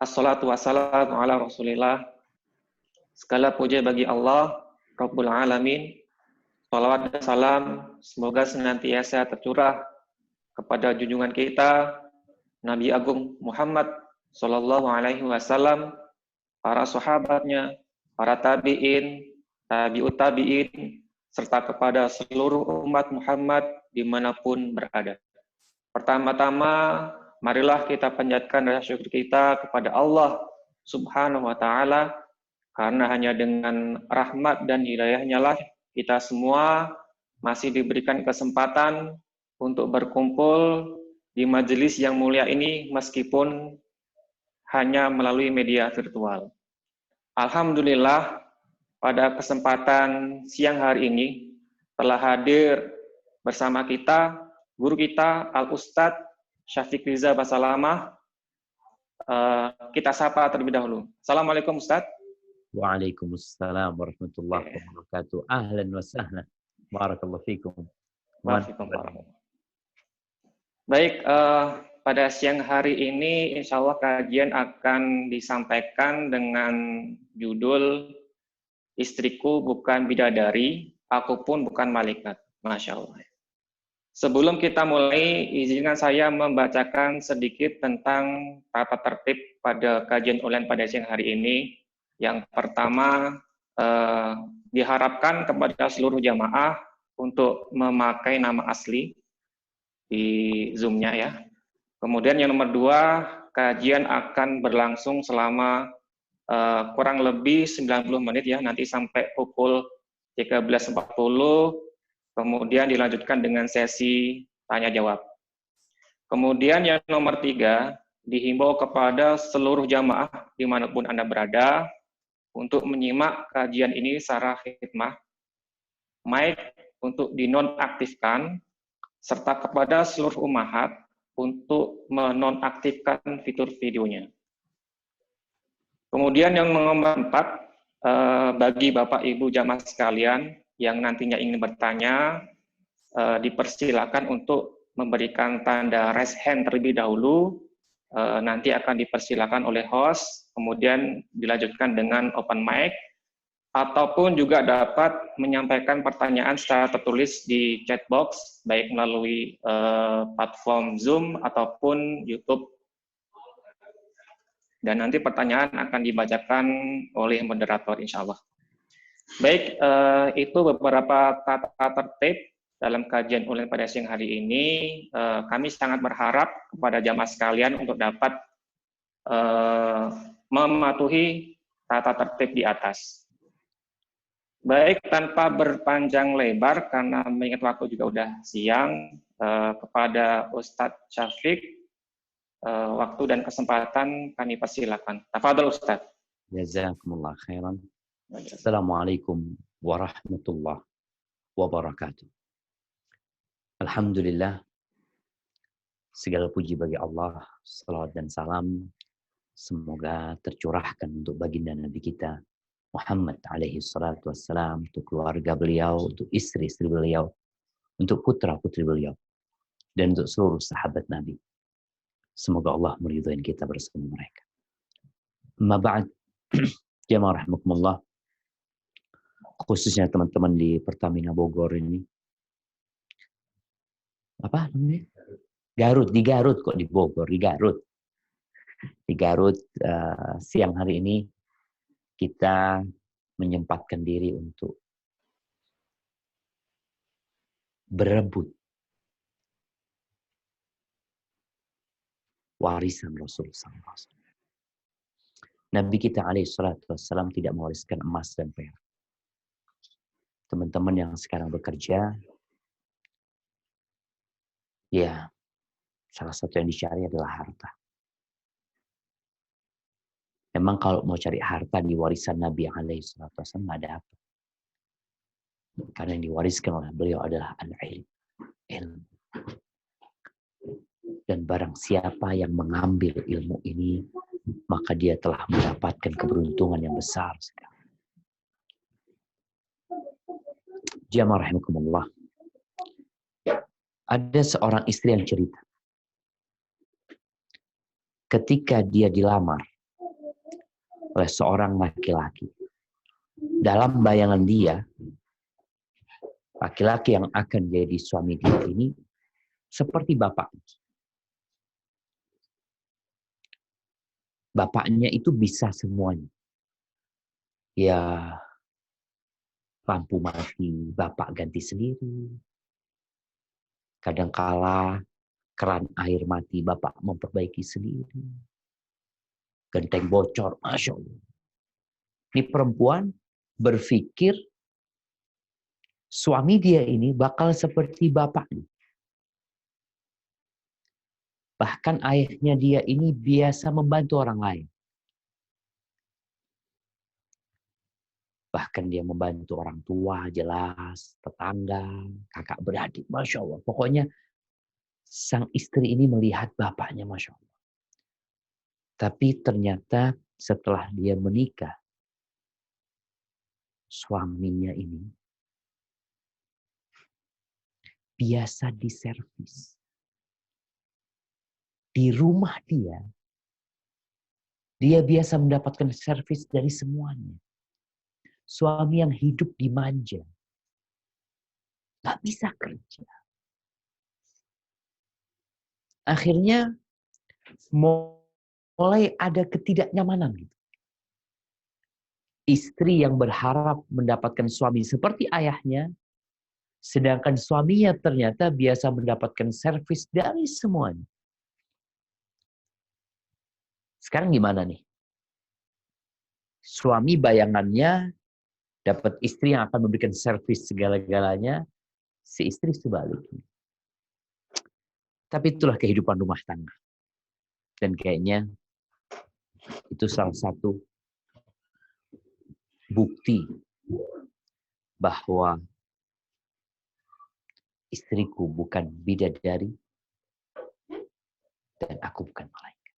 Assalatu wassalamu ala Rasulillah. Segala puja bagi Allah, Rabbul Alamin. Salawat dan salam semoga senantiasa tercurah kepada junjungan kita, Nabi Agung Muhammad Sallallahu Alaihi Wasallam, para sahabatnya, para tabi'in, tabi'ut tabi'in, serta kepada seluruh umat Muhammad dimanapun berada. Pertama-tama, marilah kita panjatkan rasa syukur kita kepada Allah Subhanahu wa Ta'ala, karena hanya dengan rahmat dan hidayahnya lah kita semua masih diberikan kesempatan untuk berkumpul di majelis yang mulia ini meskipun hanya melalui media virtual. Alhamdulillah, pada kesempatan siang hari ini telah hadir bersama kita guru kita Al-Ustadz Syafiq Riza Basalamah. Kita sapa terlebih dahulu. Assalamualaikum Ustadz. Waalaikumsalam warahmatullahi wabarakatuh. Ahlan wa sahlan. Barakallahu fikum. Baik, pada siang hari ini insya Allah kajian akan disampaikan dengan judul Istriku Bukan Bidadari, Aku Pun Bukan Malaikat. Masya Allah. Sebelum kita mulai, izinkan saya membacakan sedikit tentang tata tertib pada kajian online pada siang hari ini. Yang pertama, diharapkan kepada seluruh jamaah untuk memakai nama asli di Zoom-nya ya. Kemudian yang nomor 2, kajian akan berlangsung selama kurang lebih 90 menit ya, nanti sampai pukul 13.40, kemudian dilanjutkan dengan sesi tanya-jawab. Kemudian yang nomor 3, dihimbau kepada seluruh jamaah dimanapun Anda berada, untuk menyimak kajian ini secara khidmah, mic untuk dinonaktifkan, serta kepada seluruh ummahat untuk menonaktifkan fitur videonya. Kemudian yang nomor 4, bagi Bapak Ibu jamaah sekalian yang nantinya ingin bertanya, dipersilakan untuk memberikan tanda raise hand terlebih dahulu, nanti akan dipersilakan oleh host, kemudian dilanjutkan dengan open mic, ataupun juga dapat menyampaikan pertanyaan secara tertulis di chat box, baik melalui platform Zoom ataupun YouTube. Dan nanti pertanyaan akan dibacakan oleh moderator, insya Allah. Baik, itu beberapa tata tertib dalam kajian online pada siang hari ini. Kami sangat berharap kepada jamaah sekalian untuk dapat mematuhi tata tertib di atas. Baik, tanpa berpanjang lebar, karena mengingat waktu juga udah siang, kepada Ustadz Syafiq, waktu dan kesempatan kami persilakan. Tafadhol Ustadz. Jazakumullah khairan. Assalamualaikum warahmatullahi wabarakatuh. Alhamdulillah, segala puji bagi Allah, salawat dan salam semoga tercurahkan untuk baginda Nabi kita Muhammad alaihi salatu wassalam, untuk keluarga beliau, untuk istri-istri beliau, untuk putra-putri beliau, dan untuk seluruh sahabat Nabi. Semoga Allah meridhai kita bersama mereka. Amma ba'd, jamaah rahimakumullah, khususnya teman-teman di Pertamina Bogor ini. Apa namanya? Garut, di Garut kok di Bogor, di Garut. Di Garut, siang hari ini kita menyempatkan diri untuk berebut warisan Rasul SAW. Nabi kita alaihissalam tidak mewariskan emas dan perak. Teman-teman yang sekarang bekerja, ya salah satu yang dicari adalah harta. Memang kalau mau cari harta di warisan Nabi alaihissalam nggak ada apa. Karena yang diwariskan oleh beliau adalah ilmu. Dan barang siapa yang mengambil ilmu ini, maka dia telah mendapatkan keberuntungan yang besar sekali. Jamaah rahimakumullah. Ada seorang istri yang cerita. Ketika dia dilamar oleh seorang laki-laki. Dalam bayangan dia, laki-laki yang akan jadi suami dia ini seperti bapaknya. Bapaknya itu bisa semuanya. Ya, lampu mati, bapak ganti sendiri. Kadangkala keran air mati, bapak memperbaiki sendiri. Genteng bocor, Masya Allah. Ini perempuan berpikir suami dia ini bakal seperti bapaknya. Bahkan ayahnya dia ini biasa membantu orang lain. Bahkan dia membantu orang tua, jelas, tetangga, kakak beradik, Masya Allah. Pokoknya sang istri ini melihat bapaknya, Masya Allah. Tapi ternyata setelah dia menikah, suaminya ini biasa diservis. Di rumah dia biasa mendapatkan servis dari semuanya. Suami yang hidup dimanja. Gak bisa kerja. Akhirnya mulai ada ketidaknyamanan. Gitu. Istri yang berharap mendapatkan suami seperti ayahnya, sedangkan suaminya ternyata biasa mendapatkan servis dari semuanya. Sekarang gimana nih? Suami bayangannya dapat istri yang akan memberikan servis segala-galanya, si istri sebaliknya. Tapi itulah kehidupan rumah tangga. Dan kayaknya itu salah satu bukti bahwa istriku bukan bidadari dan aku bukan malaikat.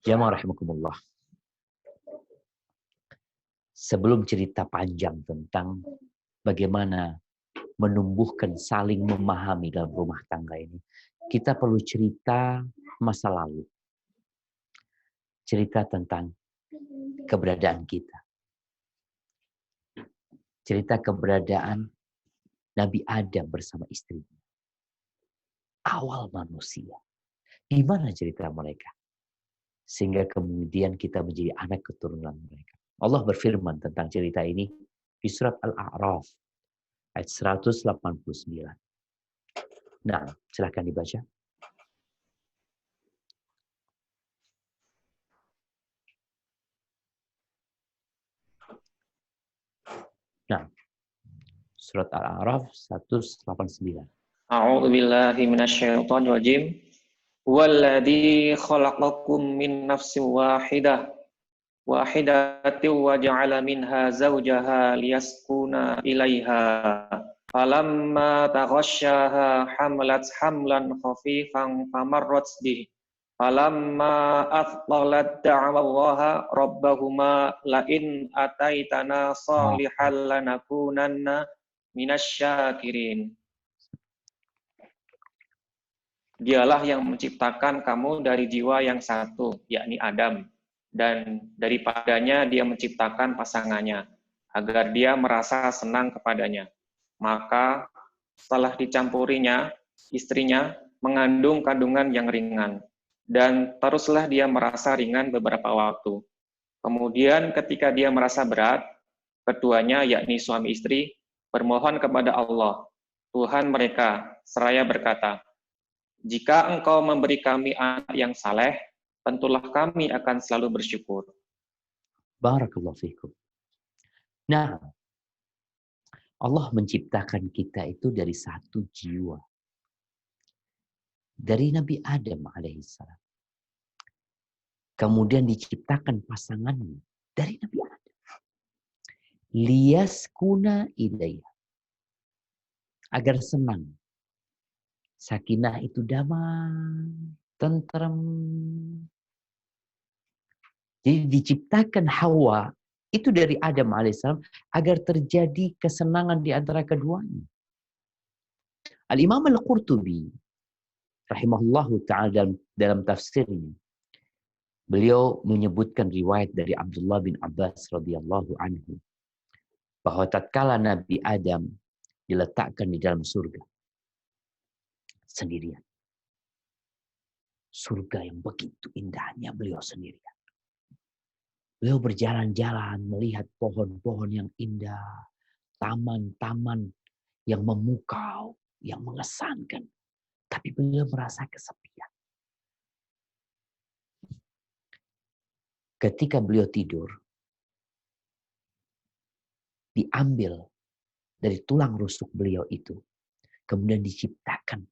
Jamaah rahimakumullah. Sebelum cerita panjang tentang bagaimana menumbuhkan saling memahami dalam rumah tangga ini, kita perlu cerita masa lalu. Cerita tentang keberadaan kita. Cerita keberadaan Nabi Adam bersama istrinya. Awal manusia. Di mana cerita mereka? Sehingga kemudian kita menjadi anak keturunan mereka. Allah berfirman tentang cerita ini di surat Al-A'raf ayat 189. Nah, silahkan dibaca. Nah, surat Al-A'raf 189. A'udzu billahi minasyaitonir rajim. Huwallazi khalaqakum min nafsin wahidatin wa ja'ala minha zawjaha liyaskuna ilaiha. Falamma taghasyaha hamalat hamlan khafifan famarrat bihi. Falamma athqalat da'awallaha rabbahuma la in ataitana salihan lanakunanna minasyakirin. Dialah yang menciptakan kamu dari jiwa yang satu, yakni Adam. Dan daripadanya dia menciptakan pasangannya, agar dia merasa senang kepadanya. Maka setelah dicampurinya, istrinya mengandung kandungan yang ringan. Dan teruslah dia merasa ringan beberapa waktu. Kemudian ketika dia merasa berat, keduanya, yakni suami istri, bermohon kepada Allah, Tuhan mereka, seraya berkata, jika engkau memberi kami anak yang saleh, tentulah kami akan selalu bersyukur. Barakallahu fikum. Nah, Allah menciptakan kita itu dari satu jiwa. Dari Nabi Adam alaihissalam. Kemudian diciptakan pasangannya dari Nabi Adam. Liyaskuna ilaiha. Agar senang. Sakinah itu damai, tenteram. Jadi diciptakan Hawa itu dari Adam alaihissalam agar terjadi kesenangan di antara keduanya. Al-Imam Al-Qurtubi rahimahullahu ta'ala dalam tafsirnya Beliau menyebutkan riwayat dari Abdullah bin Abbas radhiyallahu anhu bahwa tatkala Nabi Adam diletakkan di dalam surga sendirian. Surga yang begitu indahnya beliau sendirian. Beliau berjalan-jalan melihat pohon-pohon yang indah, taman-taman yang memukau, yang mengesankan. Tapi beliau merasa kesepian. Ketika beliau tidur, diambil dari tulang rusuk beliau itu, kemudian diciptakan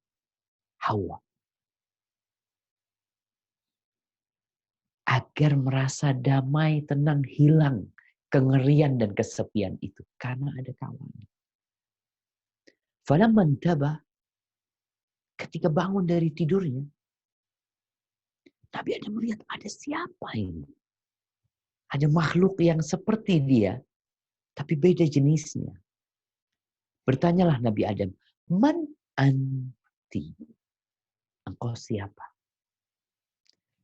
Hawa. Agar merasa damai, tenang, hilang kengerian dan kesepian itu. Karena ada kawan. Falamma intaba, ketika bangun dari tidurnya, Nabi Adam melihat ada siapa ini? Ada makhluk yang seperti dia, tapi beda jenisnya. Bertanyalah Nabi Adam, man anti? Engkau siapa?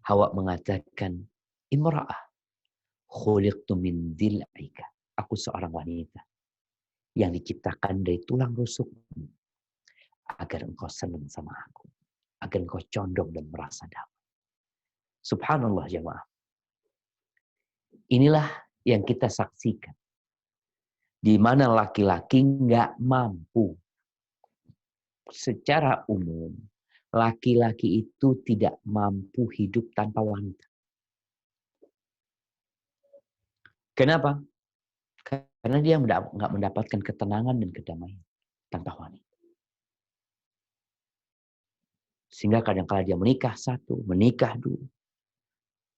Hawa mengatakan, imra'ah, khuliqtu min dil'ika. Aku seorang wanita yang diciptakan dari tulang rusukmu agar engkau senang sama aku, agar engkau condong dan merasa damai. Subhanallah jemaah. Inilah yang kita saksikan. Di mana laki-laki nggak mampu. Secara umum, laki-laki itu tidak mampu hidup tanpa wanita. Kenapa? Karena dia nggak mendapatkan ketenangan dan kedamaian tanpa wanita. Sehingga kadang-kala dia menikah satu, menikah dua.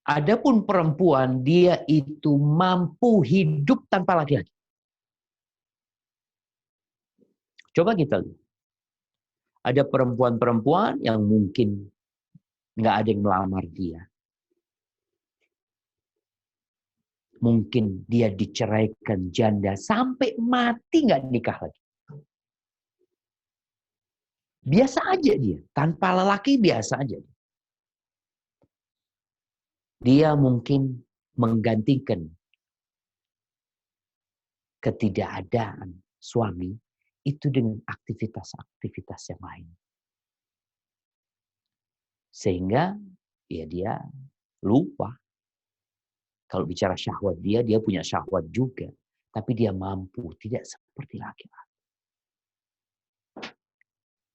Adapun perempuan, dia itu mampu hidup tanpa laki-laki. Coba kita lihat. Ada perempuan-perempuan yang mungkin nggak ada yang melamar dia. Mungkin dia diceraikan janda sampai mati nggak nikah lagi. Biasa aja dia, tanpa lelaki biasa aja. Dia mungkin menggantikan ketidakadaan suami itu dengan aktivitas-aktivitas yang lain. Sehingga ya dia lupa. Kalau bicara syahwat dia punya syahwat juga. Tapi dia mampu, tidak seperti laki-laki.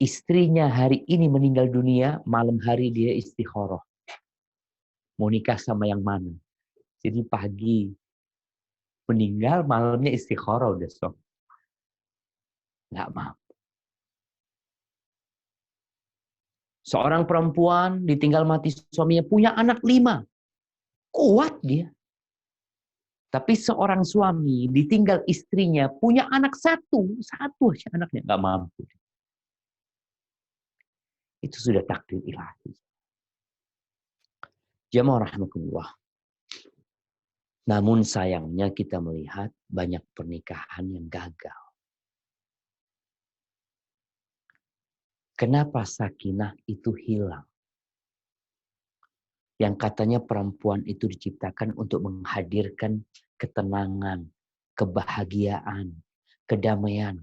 Istrinya hari ini meninggal dunia, malam hari dia istikharah. Mau nikah sama yang mana? Jadi pagi meninggal, malamnya istikharah udah sok. Nggak mampu. Seorang perempuan ditinggal mati suaminya, punya anak 5. Kuat dia. Tapi seorang suami ditinggal istrinya, punya anak 1 aja anaknya, nggak mampu. Itu sudah takdir ilahi. Jamaah rahimakumullah. Namun sayangnya kita melihat banyak pernikahan yang gagal. Kenapa sakinah itu hilang? Yang katanya perempuan itu diciptakan untuk menghadirkan ketenangan, kebahagiaan, kedamaian.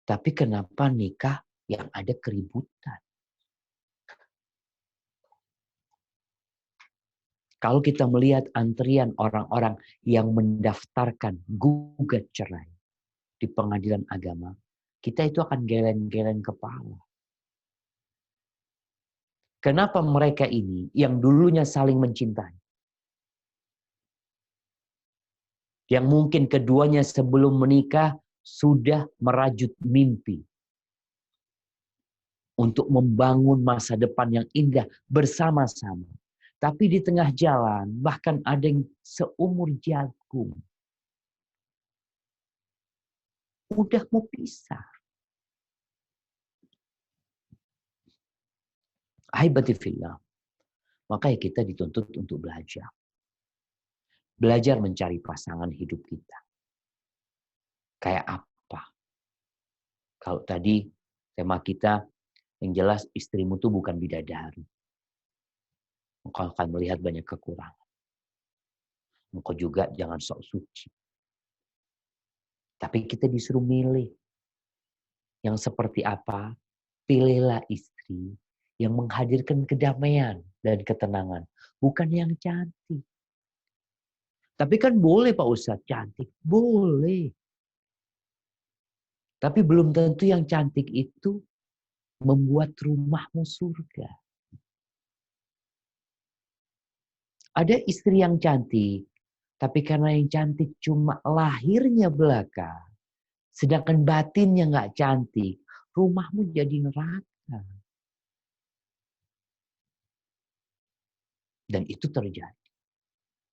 Tapi kenapa nikah yang ada keributan? Kalau kita melihat antrian orang-orang yang mendaftarkan gugat cerai di pengadilan agama, kita itu akan geleng-geleng kepala. Kenapa mereka ini yang dulunya saling mencintai? Yang mungkin keduanya sebelum menikah sudah merajut mimpi untuk membangun masa depan yang indah bersama-sama. Tapi di tengah jalan, bahkan ada yang seumur jagung. Udah mau pisah. Ahibbatifillah. Makanya kita dituntut untuk belajar. Belajar mencari pasangan hidup kita. Kayak apa? Kalau tadi tema kita, yang jelas istrimu itu bukan bidadari. Engkau akan melihat banyak kekurangan. Engkau juga jangan sok suci. Tapi kita disuruh milih. Yang seperti apa? Pilihlah istri yang menghadirkan kedamaian dan ketenangan. Bukan yang cantik. Tapi kan boleh Pak Ustadz, cantik. Boleh. Tapi belum tentu yang cantik itu membuat rumahmu surga. Ada istri yang cantik, tapi karena yang cantik cuma lahirnya belaka, sedangkan batinnya nggak cantik, rumahmu jadi neraka. Dan itu terjadi.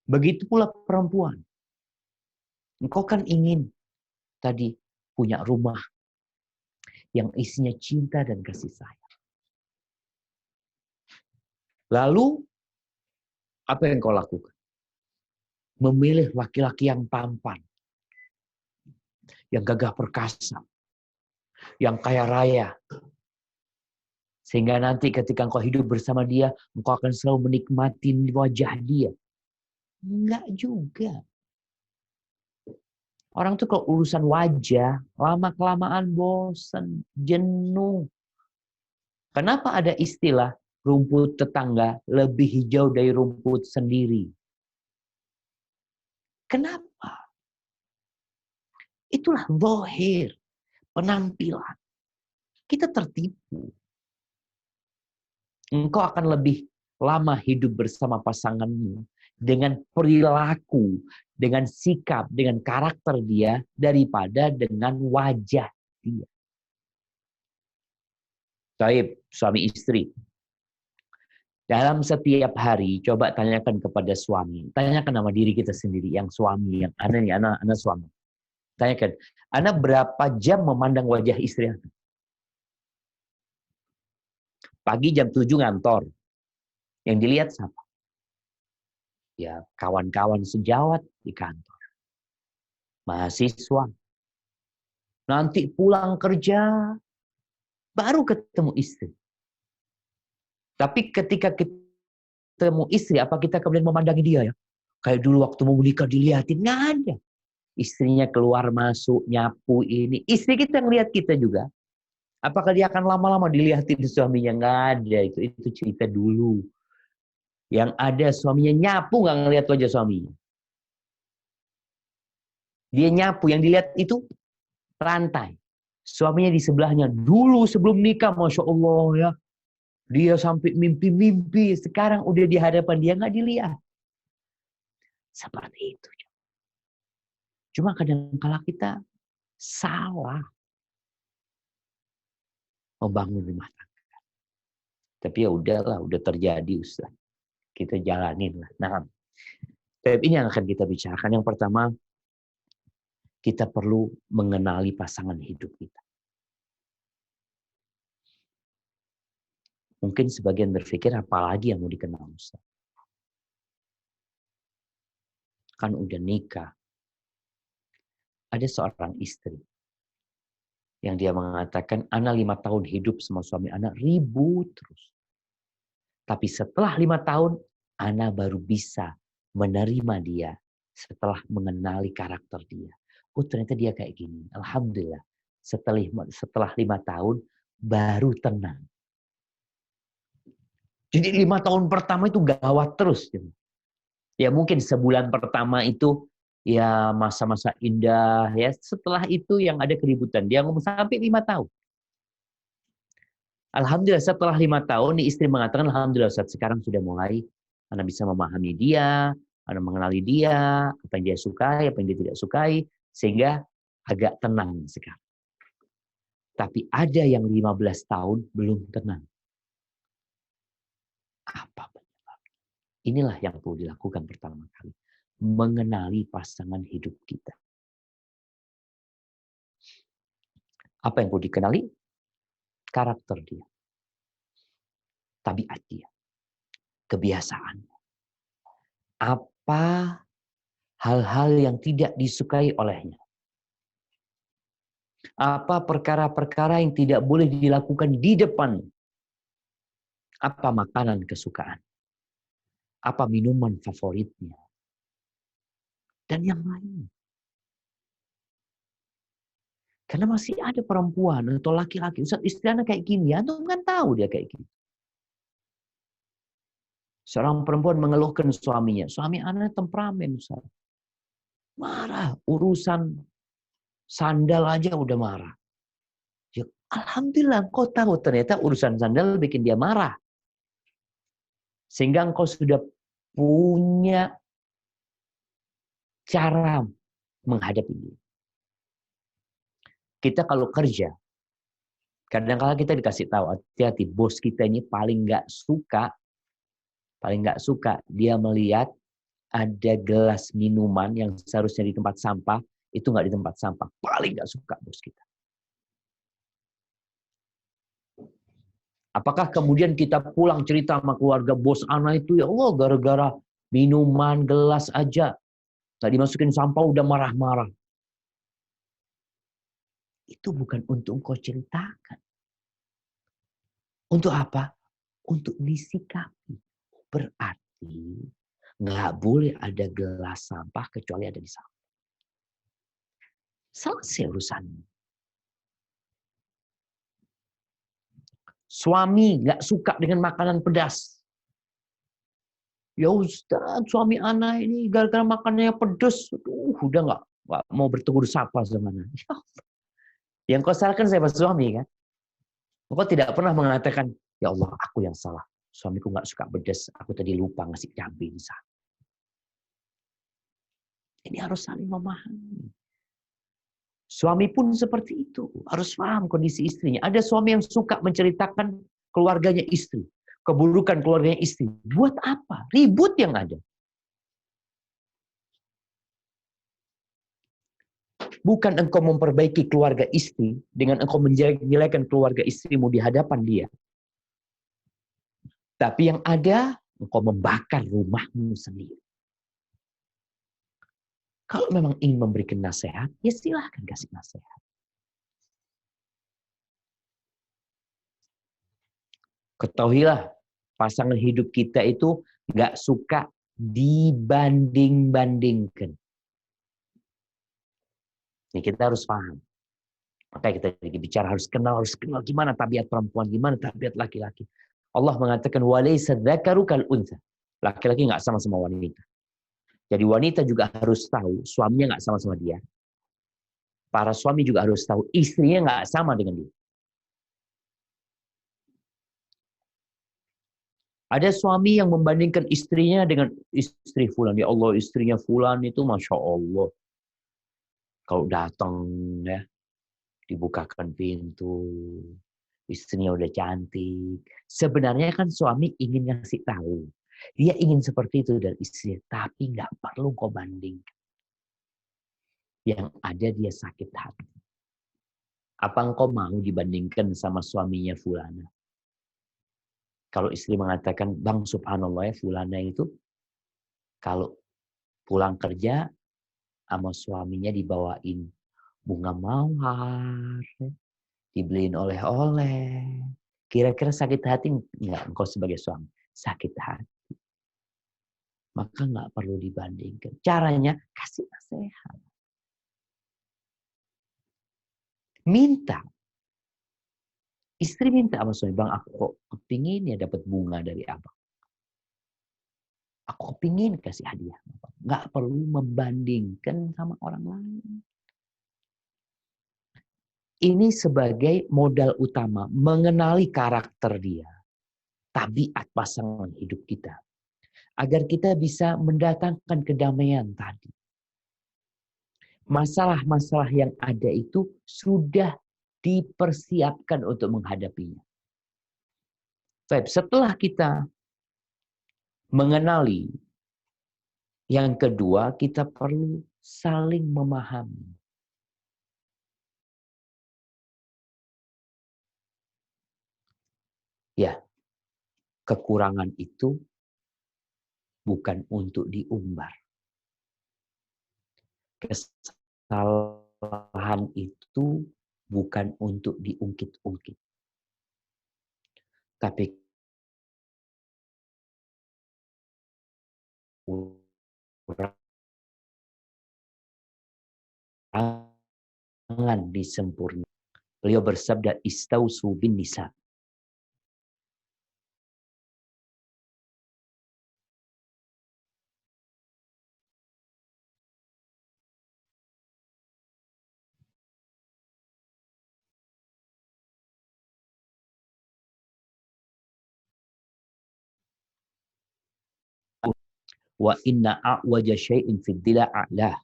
Begitu pula perempuan. Engkau kan ingin tadi punya rumah yang isinya cinta dan kasih sayang. Lalu, apa yang kau lakukan? Memilih laki-laki yang tampan, yang gagah perkasa, yang kaya raya. Sehingga nanti ketika engkau hidup bersama dia, engkau akan selalu menikmati wajah dia. Enggak juga. Orang tuh kalau urusan wajah, lama-kelamaan bosan, jenuh. Kenapa ada istilah rumput tetangga lebih hijau dari rumput sendiri? Kenapa? Itulah zahir, penampilan. Kita tertipu. Engkau akan lebih lama hidup bersama pasanganmu dengan perilaku, dengan sikap, dengan karakter dia daripada dengan wajah dia. Taib, suami istri. Dalam setiap hari, coba tanyakan kepada suami. Tanyakan sama diri kita sendiri, yang suami, yang anak suami. Tanyakan, anak berapa jam memandang wajah istri anak? Pagi jam 7 ngantor. Yang dilihat siapa? Ya, kawan-kawan sejawat di kantor. Mahasiswa. Nanti pulang kerja, baru ketemu istri. Tapi ketika ketemu istri, apa kita kemudian memandangi dia ya? Kayak dulu waktu mau menikah dilihatin, nggak ada. Istrinya keluar masuk, nyapu ini. Istri kita ngelihat kita juga. Apakah dia akan lama-lama dilihatin suaminya? Nggak ada. Itu cerita dulu. Yang ada suaminya nyapu, nggak ngelihat wajah suaminya. Dia nyapu, yang dilihat itu rantai. Suaminya di sebelahnya. Dulu sebelum nikah, Masya Allah ya. Dia sampai mimpi-mimpi. Sekarang udah di hadapan dia, nggak dilihat. Seperti itu. Cuma kadang-kala kita salah membangun rumah tangga. Tapi ya udahlah, udah terjadi Ustaz. Kita jalanin lah. Nah, tapi ini yang akan kita bicarakan. Yang pertama, kita perlu mengenali pasangan hidup kita. Mungkin sebagian berpikir, apalagi yang mau dikenal Ustaz? Kan udah nikah. Ada seorang istri yang dia mengatakan, Ana 5 tahun hidup sama suami Ana, ribut terus. Tapi setelah 5 tahun, Ana baru bisa menerima dia setelah mengenali karakter dia. Oh ternyata dia kayak gini. Alhamdulillah. Setelah 5 tahun, baru tenang. Jadi 5 tahun pertama itu gawat terus. Ya mungkin sebulan pertama itu ya masa-masa indah. Ya setelah itu yang ada keributan. Dia ngomong sampai 5 tahun. Alhamdulillah setelah 5 tahun, istri mengatakan, Alhamdulillah Ustaz, sekarang sudah mulai Anda bisa memahami dia, Anda mengenali dia, apa yang dia sukai, apa yang dia tidak sukai, sehingga agak tenang sekarang. Tapi ada yang 15 tahun belum tenang. Apa penyebabnya? Inilah yang perlu dilakukan pertama kali. Mengenali pasangan hidup kita. Apa yang perlu dikenali? Karakter dia. Tabiat dia. Kebiasaan. Apa hal-hal yang tidak disukai olehnya? Apa perkara-perkara yang tidak boleh dilakukan di depan? Apa makanan kesukaan? Apa minuman favoritnya? dan yang lain. Karena masih ada perempuan atau laki-laki, Ustaz, istri anak kayak gini, antum kan tahu dia kayak gini. Seorang perempuan mengeluhkan suaminya, suami anak temperamen, Ustaz. Marah, urusan sandal aja udah marah. Ya, alhamdulillah, kau tahu ternyata urusan sandal bikin dia marah. Sehingga engkau sudah punya cara menghadapi dia. Kita kalau kerja, kadang-kadang kita dikasih tahu, hati-hati, bos kita ini paling nggak suka dia melihat ada gelas minuman yang seharusnya di tempat sampah, itu nggak di tempat sampah. Paling nggak suka bos kita. Apakah kemudian kita pulang cerita sama keluarga bos anak itu, ya Allah, gara-gara minuman gelas aja nggak dimasukin sampah udah marah-marah. Itu bukan untuk engkau ceritakan. Untuk apa? Untuk disikapi. Berarti nggak boleh ada gelas sampah kecuali ada di sampah. Selesai urusannya. Suami nggak suka dengan makanan pedas. Ya Ustaz, suami anak ini gara-gara makanannya pedas, udah nggak mau bertegur sapa sama anak. Yang kau salahkan saya suami kan. Kau tidak pernah mengatakan, ya Allah, aku yang salah. Suamiku nggak suka pedas, aku tadi lupa ngasih cabai misalnya. Ini harus saling memahami. Suami pun seperti itu. Harus paham kondisi istrinya. Ada suami yang suka menceritakan keluarganya istri. Keburukan keluarganya istri. Buat apa? Ribut yang ada. Bukan engkau memperbaiki keluarga istri dengan engkau menjelek-jelekan keluarga istrimu di hadapan dia. Tapi yang ada, engkau membakar rumahmu sendiri. Kalau memang ingin memberikan nasihat, ya silahkan kasih nasihat. Ketahuilah, pasangan hidup kita itu nggak suka dibanding-bandingkan. Ini kita harus paham. Makanya kita lagi bicara harus kenal gimana tabiat perempuan, gimana tabiat laki-laki. Allah mengatakan walaysa dzakaru kal untha. Laki-laki nggak sama-sama wanita. Jadi wanita juga harus tahu suaminya nggak sama-sama dia. Para suami juga harus tahu istrinya nggak sama dengan dia. Ada suami yang membandingkan istrinya dengan istri fulan. Ya Allah, istrinya fulan itu Masya Allah. Kalau datang ya, dibukakan pintu. Istrinya udah cantik. Sebenarnya kan suami ingin ngasih tahu. Dia ingin seperti itu dari istri. Tapi nggak perlu kau banding. Yang ada dia sakit hati. Apa engkau mau dibandingkan sama suaminya fulana? Kalau istri mengatakan, Bang subhanallah ya fulana itu, kalau pulang kerja sama suaminya dibawain bunga mawar, dibeliin oleh-oleh. Kira-kira sakit hati nggak engkau sebagai suami? Sakit hati. Maka nggak perlu dibandingkan. Caranya kasih nasihat. Minta. Istri minta sama suami, Bang aku kok kepingin ya dapat bunga dari abang. Aku kepingin kasih hadiah. Nggak perlu membandingkan sama orang lain. Ini sebagai modal utama, mengenali karakter dia, tabiat pasangan hidup kita, agar kita bisa mendatangkan kedamaian tadi. Masalah-masalah yang ada itu sudah dipersiapkan untuk menghadapinya. Setelah kita mengenali, yang kedua kita perlu saling memahami. Ya, kekurangan itu bukan untuk diumbar. Kesalahan itu bukan untuk diungkit-ungkit. Tapi Jangan disempurnakan. Beliau bersabda, istausu bin nisa. Wa inna a'waja syai'in fid dila a'lah.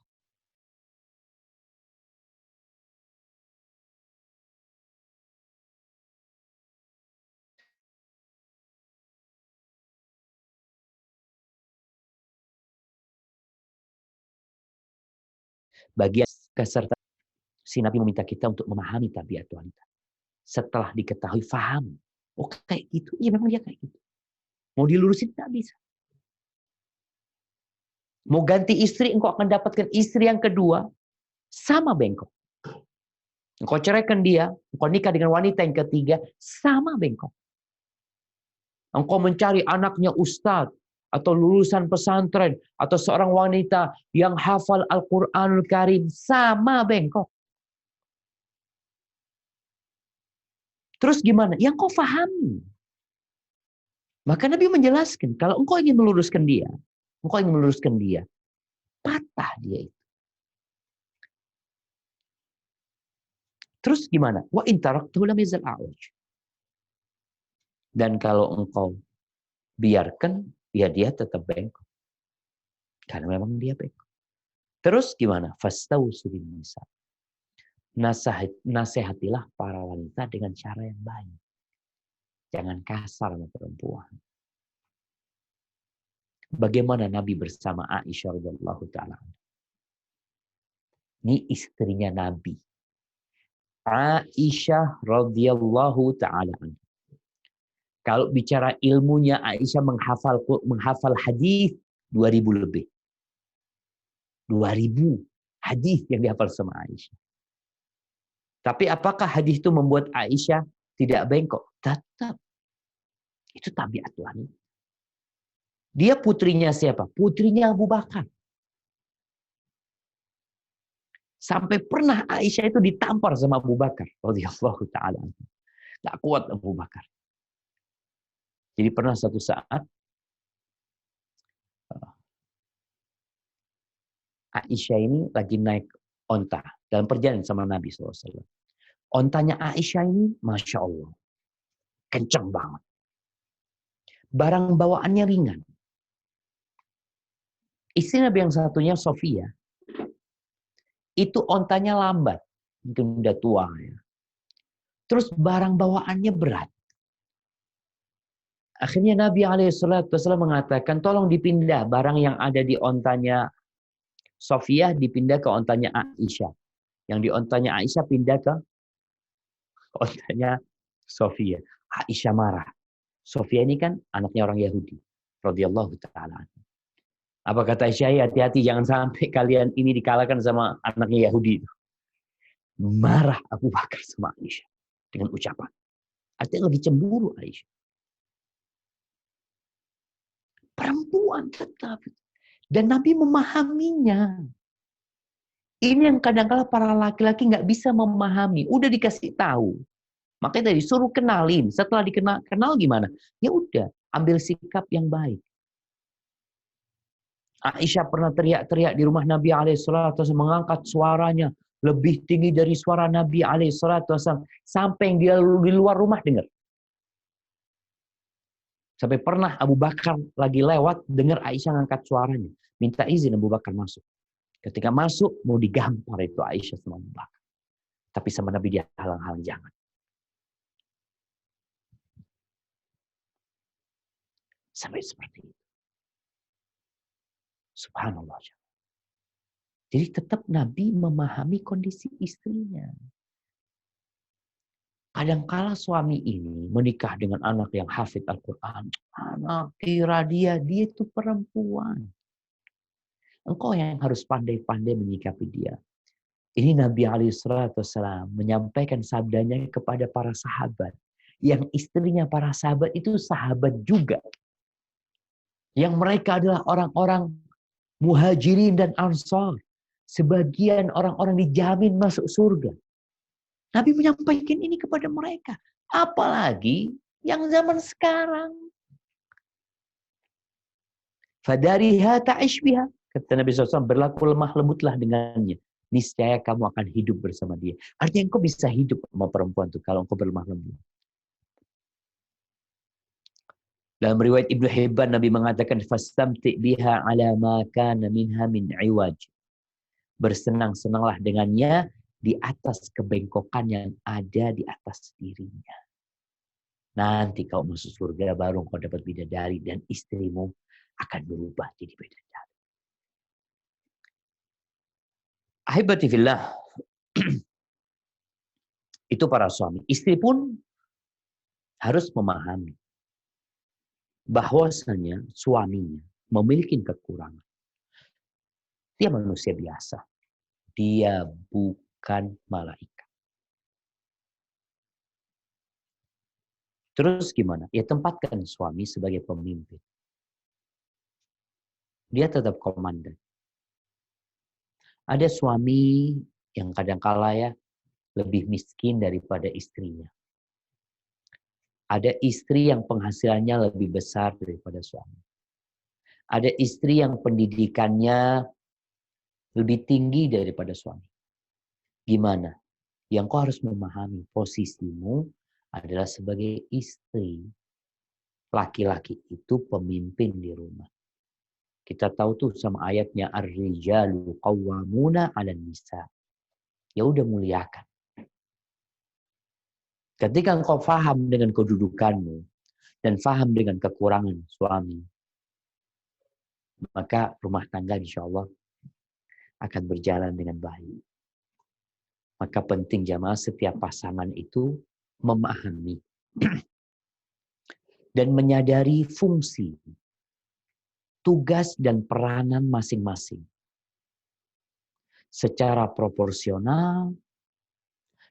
Bagian keserta si Nabi meminta kita untuk memahami tabiat wanita. Setelah diketahui, faham. Oh kayak gitu, iya memang dia kayak gitu. Mau dilurusin tidak bisa. Mau ganti istri, engkau akan dapatkan istri yang kedua, sama bengkok. Engkau ceraikan dia, engkau nikah dengan wanita yang ketiga, sama bengkok. Engkau mencari anaknya ustadz, atau lulusan pesantren, atau seorang wanita yang hafal Al-Quranul Karim, sama bengkok. Terus gimana? Yang kau fahami. Maka Nabi menjelaskan, kalau engkau ingin meluruskan dia, patah dia itu. Terus gimana? Wa in taraktuhu lam yazal a'waj. Dan kalau engkau biarkan, ya dia tetap bengkok. Karena memang dia bengkok. Terus gimana? Fastausu bin nisa. Nasihatilah para wanita dengan cara yang baik. Jangan kasar sama perempuan. Bagaimana Nabi bersama Aisyah radhiyallahu taala. Ini istrinya Nabi. Aisyah radhiyallahu taala. Kalau bicara ilmunya, Aisyah menghafal hadis 2000 lebih. 2000 hadis yang dihafal sama Aisyah. Tapi apakah hadis itu membuat Aisyah tidak bengkok? Tetap. Itu tabiat wanita. Dia putrinya siapa? Putrinya Abu Bakar. Sampai pernah Aisyah itu ditampar sama Abu Bakar radhiyallahu taala. Enggak kuat Abu Bakar. Jadi pernah satu saat Aisyah ini lagi naik onta dalam perjalanan sama Nabi SAW. Ontanya Aisyah ini, Masya Allah, kencang banget. Barang bawaannya ringan. Istri Nabi yang satunya, Sofia, itu ontanya lambat. Mungkin udah tua ya. Terus barang bawaannya berat. Akhirnya Nabi SAW mengatakan, tolong dipindah barang yang ada di ontanya Sofia dipindah ke ontanya Aisyah. Yang di ontanya Aisyah pindah ke ontanya Sofia. Aisyah marah. Sofia ini kan anaknya orang Yahudi. Radhiyallahu ta'ala. Apa kata Aisyah? Hati-hati jangan sampai kalian ini dikalahkan sama anaknya Yahudi. Marah Abu Bakar sama Aisyah. Dengan ucapan. Artinya lagi cemburu Aisyah. Perempuan tetap. Dan Nabi memahaminya. Ini yang kadang-kadang para laki-laki nggak bisa memahami. Udah dikasih tahu. Makanya tadi suruh kenalin. Setelah kenal gimana? Ya udah, ambil sikap yang baik. Aisyah pernah teriak-teriak di rumah Nabi SAW, mengangkat suaranya lebih tinggi dari suara Nabi SAW, sampai yang dia di luar rumah dengar. Sampai pernah Abu Bakar lagi lewat, dengar Aisyah ngangkat suaranya. Minta izin Abu Bakar masuk. Ketika masuk, mau digampar itu Aisyah sama Abu Bakar. Tapi sama Nabi dia halang-halang, jangan. Sampai seperti itu. Subhanallah. Jadi tetap Nabi memahami kondisi istrinya. Kadangkala suami ini menikah dengan anak yang hafid Al-Quran. Anak kira dia itu perempuan. Engkau yang harus pandai-pandai menyikapi dia. Ini Nabi SAW menyampaikan sabdanya kepada para sahabat. Yang istrinya para sahabat itu sahabat juga. Yang mereka adalah orang-orang muhajirin dan ansar. Sebagian orang-orang dijamin masuk surga. Nabi menyampaikan ini kepada mereka. Apalagi yang zaman sekarang. Fadariha ta'ish biha. Kata Nabi SAW, berlaku lemah lembutlah dengannya. Niscaya kamu akan hidup bersama dia. Artinya engkau bisa hidup sama perempuan itu kalau engkau berlemah lembut. Dalam riwayat Ibnu Hibban, Nabi mengatakan, fastamti biha ala ma kana minha min iwaj. Bersenang-senanglah dengannya di atas kebengkokan yang ada di atas dirinya. Nanti kau masuk surga baru kau dapat bidadari dan istrimu akan berubah jadi bidadari. Ahibati fillah. Itu para suami. Istri pun harus memahami bahwasanya suaminya memiliki kekurangan. Dia manusia biasa. Dia bukan malaikat. Terus gimana? Ya tempatkan suami sebagai pemimpin. Dia tetap komandan. Ada suami yang kadang-kala ya lebih miskin daripada istrinya. Ada istri yang penghasilannya lebih besar daripada suami. Ada istri yang pendidikannya lebih tinggi daripada suami. Gimana? Yang kau harus memahami posisimu adalah sebagai istri. Laki-laki itu pemimpin di rumah. Kita tahu tuh sama ayatnya ar-rijalu qawwamuna 'alan nisa. Ya udah muliakan. Ketika engkau faham dengan kedudukanmu dan faham dengan kekurangan suami, maka rumah tangga insya Allah akan berjalan dengan baik. Maka penting jamaah setiap pasangan itu memahami dan menyadari fungsi, tugas dan peranan masing-masing. Secara proporsional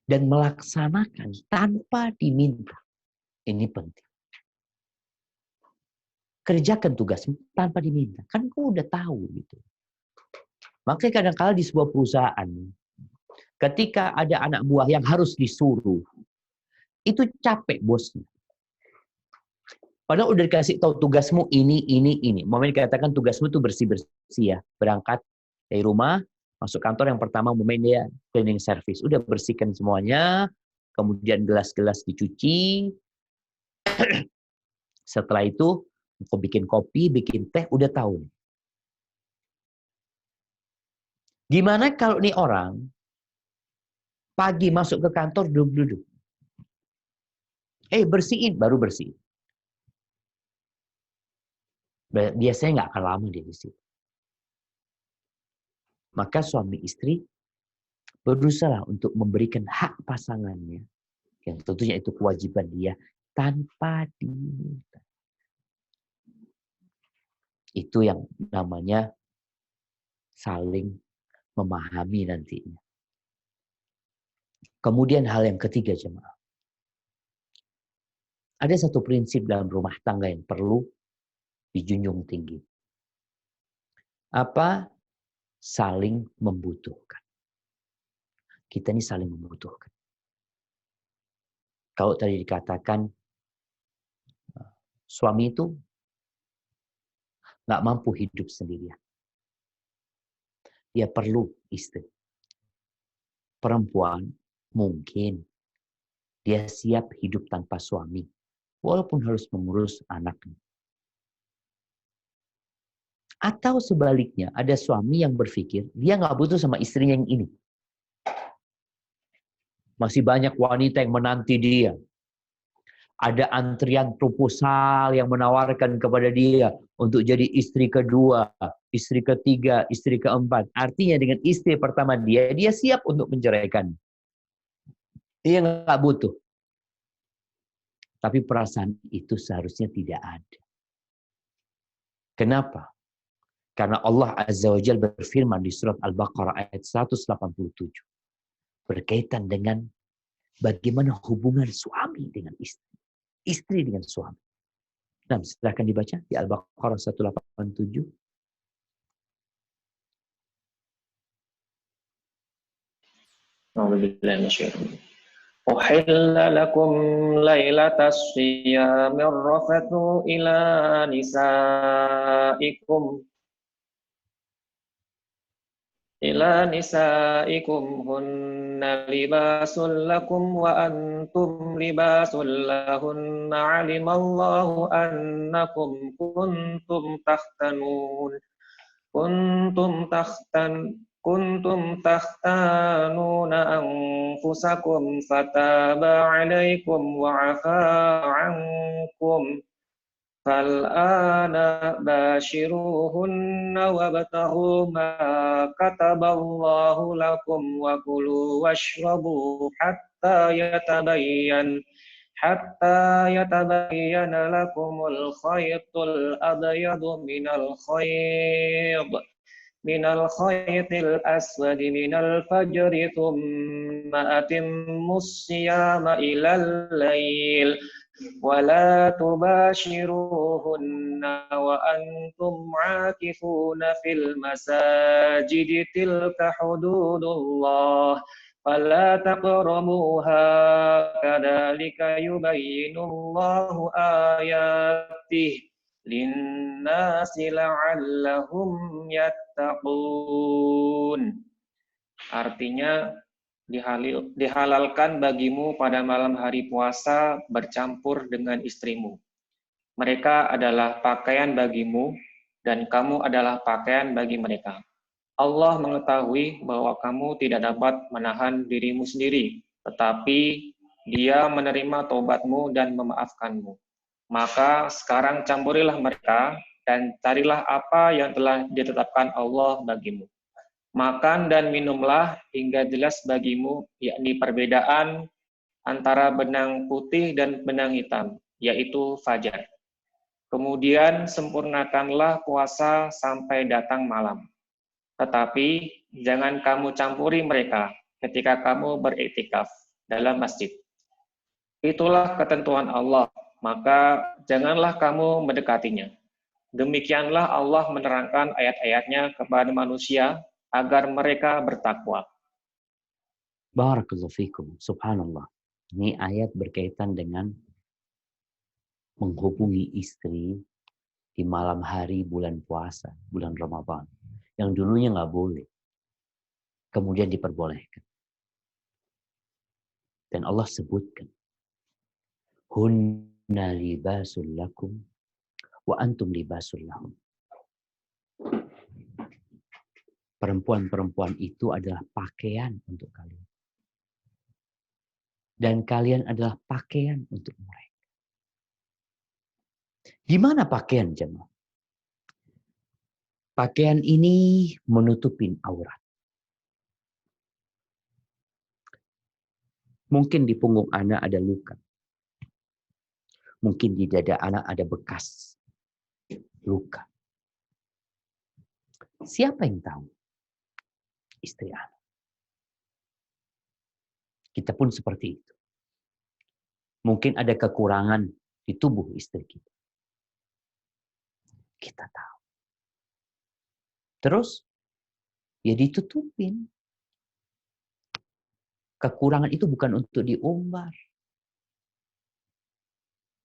dan melaksanakan tanpa diminta. Ini penting. Kerjakan tugasmu tanpa diminta. Kan kau udah tahu gitu. Makanya kadang-kala di sebuah perusahaan, ketika ada anak buah yang harus disuruh, itu capek bosnya. Padahal udah dikasih tahu tugasmu ini. Momen dikatakan tugasmu itu bersih-bersih ya. Berangkat dari rumah, masuk kantor yang pertama momen dia cleaning service. Udah bersihkan semuanya, kemudian gelas-gelas dicuci. Setelah itu, aku bikin kopi, bikin teh, udah tahu. Gimana kalau nih orang pagi masuk ke kantor duduk-duduk. Bersihin, baru bersihin. Biasanya nggak akan lama dia di situ. Maka suami istri berusaha untuk memberikan hak pasangannya, yang tentunya itu kewajiban dia, tanpa diminta. Itu yang namanya saling memahami nantinya. Kemudian hal yang ketiga jemaah. Ada satu prinsip dalam rumah tangga yang perlu dijunjung tinggi. Apa? Saling membutuhkan. Kita ini saling membutuhkan. Kalau tadi dikatakan suami itu nggak mampu hidup sendirian. Dia perlu istri. Perempuan mungkin dia siap hidup tanpa suami, walaupun harus mengurus anaknya. Atau sebaliknya, ada suami yang berpikir dia nggak butuh sama istrinya yang ini. Masih banyak wanita yang menanti dia. Ada antrian proposal yang menawarkan kepada dia untuk jadi istri kedua, istri ketiga, istri keempat. Artinya dengan istri pertama dia siap untuk menceraikan. Dia nggak butuh. Tapi perasaan itu seharusnya tidak ada. Kenapa? Karena Allah Azza wa Jalla berfirman di surat Al-Baqarah ayat 187. Berkaitan dengan bagaimana hubungan suami dengan istri. Istri dengan suami. Nah, silahkan dibaca di Al-Baqarah 187. Alhamdulillah. Uhilla lakum lailatas siyamir rafathu ila nisaikum hunna libasul lakum wa antum libasul lahunna alimallahu annakum kuntum takhtan kuntum takhtanuna anfusakum fataba alaikum wa afa ankum fal'ana bashiruhunna wabtaghu ma kataballahu lakum wa kulu washrabu hatta yatabayyana lakumul khaytul abyadu minal khaytil aswadi minal fajri thumma atimmus siyama ilal lail wala tubashiruhunna wa antum aakifuna fil masajidi tilka hududullah fala taqrabuha kadzalika yubayyinullahu ayatihi linnasi la'allahum yattaqun. Artinya, dihalalkan bagimu pada malam hari puasa bercampur dengan istrimu. Mereka adalah pakaian bagimu, dan kamu adalah pakaian bagi mereka. Allah mengetahui bahwa kamu tidak dapat menahan dirimu sendiri, tetapi Dia menerima taubatmu dan memaafkanmu. Maka sekarang campurilah mereka, dan carilah apa yang telah ditetapkan Allah bagimu. Makan dan minumlah hingga jelas bagimu, yakni perbedaan antara benang putih dan benang hitam, yaitu fajar. Kemudian sempurnakanlah puasa sampai datang malam. Tetapi jangan kamu campuri mereka ketika kamu beriktikaf dalam masjid. Itulah ketentuan Allah, maka janganlah kamu mendekatinya. Demikianlah Allah menerangkan ayat-ayatnya kepada manusia agar mereka bertakwa. Barakallahu fikum. Subhanallah. Ini ayat berkaitan dengan menghubungi istri di malam hari bulan puasa, bulan Ramadan. Yang dulunya nggak boleh. Kemudian diperbolehkan. Dan Allah sebutkan. Hunna libasul lakum wa antum libasul lahum. Perempuan-perempuan itu adalah pakaian untuk kalian. Dan kalian adalah pakaian untuk mereka. Di mana pakaian, jemaah? Pakaian ini menutupin aurat. Mungkin di punggung anak ada luka. Mungkin di dada anak ada bekas luka. Siapa yang tahu? Istri anak. Kita pun seperti itu. Mungkin ada kekurangan di tubuh istri kita. Kita tahu. Terus, ya ditutupin. Kekurangan itu bukan untuk diumbar.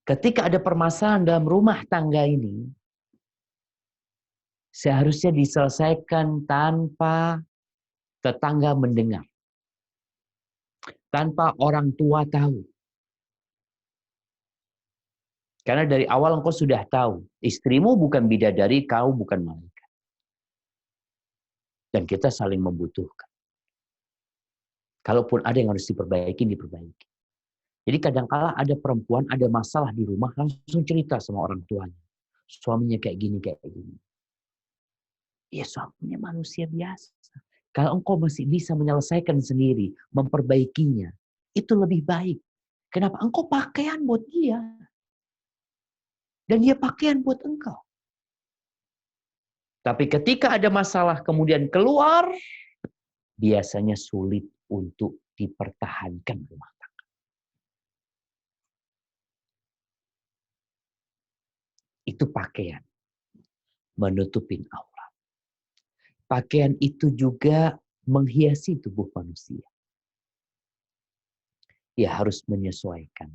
Ketika ada permasalahan dalam rumah tangga ini, seharusnya diselesaikan tanpa tetangga mendengar. Tanpa orang tua tahu. Karena dari awal engkau sudah tahu, istrimu bukan bidadari, kau bukan malaikat. Dan kita saling membutuhkan. Kalaupun ada yang harus diperbaiki, diperbaiki. Jadi kadang-kala ada perempuan, ada masalah di rumah, langsung cerita sama orang tuanya. Suaminya kayak gini, kayak gini. Ya suaminya manusia biasa. Kalau engkau masih bisa menyelesaikan sendiri, memperbaikinya, itu lebih baik. Kenapa? Engkau pakaian buat dia. Dan dia pakaian buat engkau. Tapi ketika ada masalah kemudian keluar, biasanya sulit untuk dipertahankan rumah tangga. Itu pakaian. Menutupin aurat. Pakaian itu juga menghiasi tubuh manusia. dia harus menyesuaikan.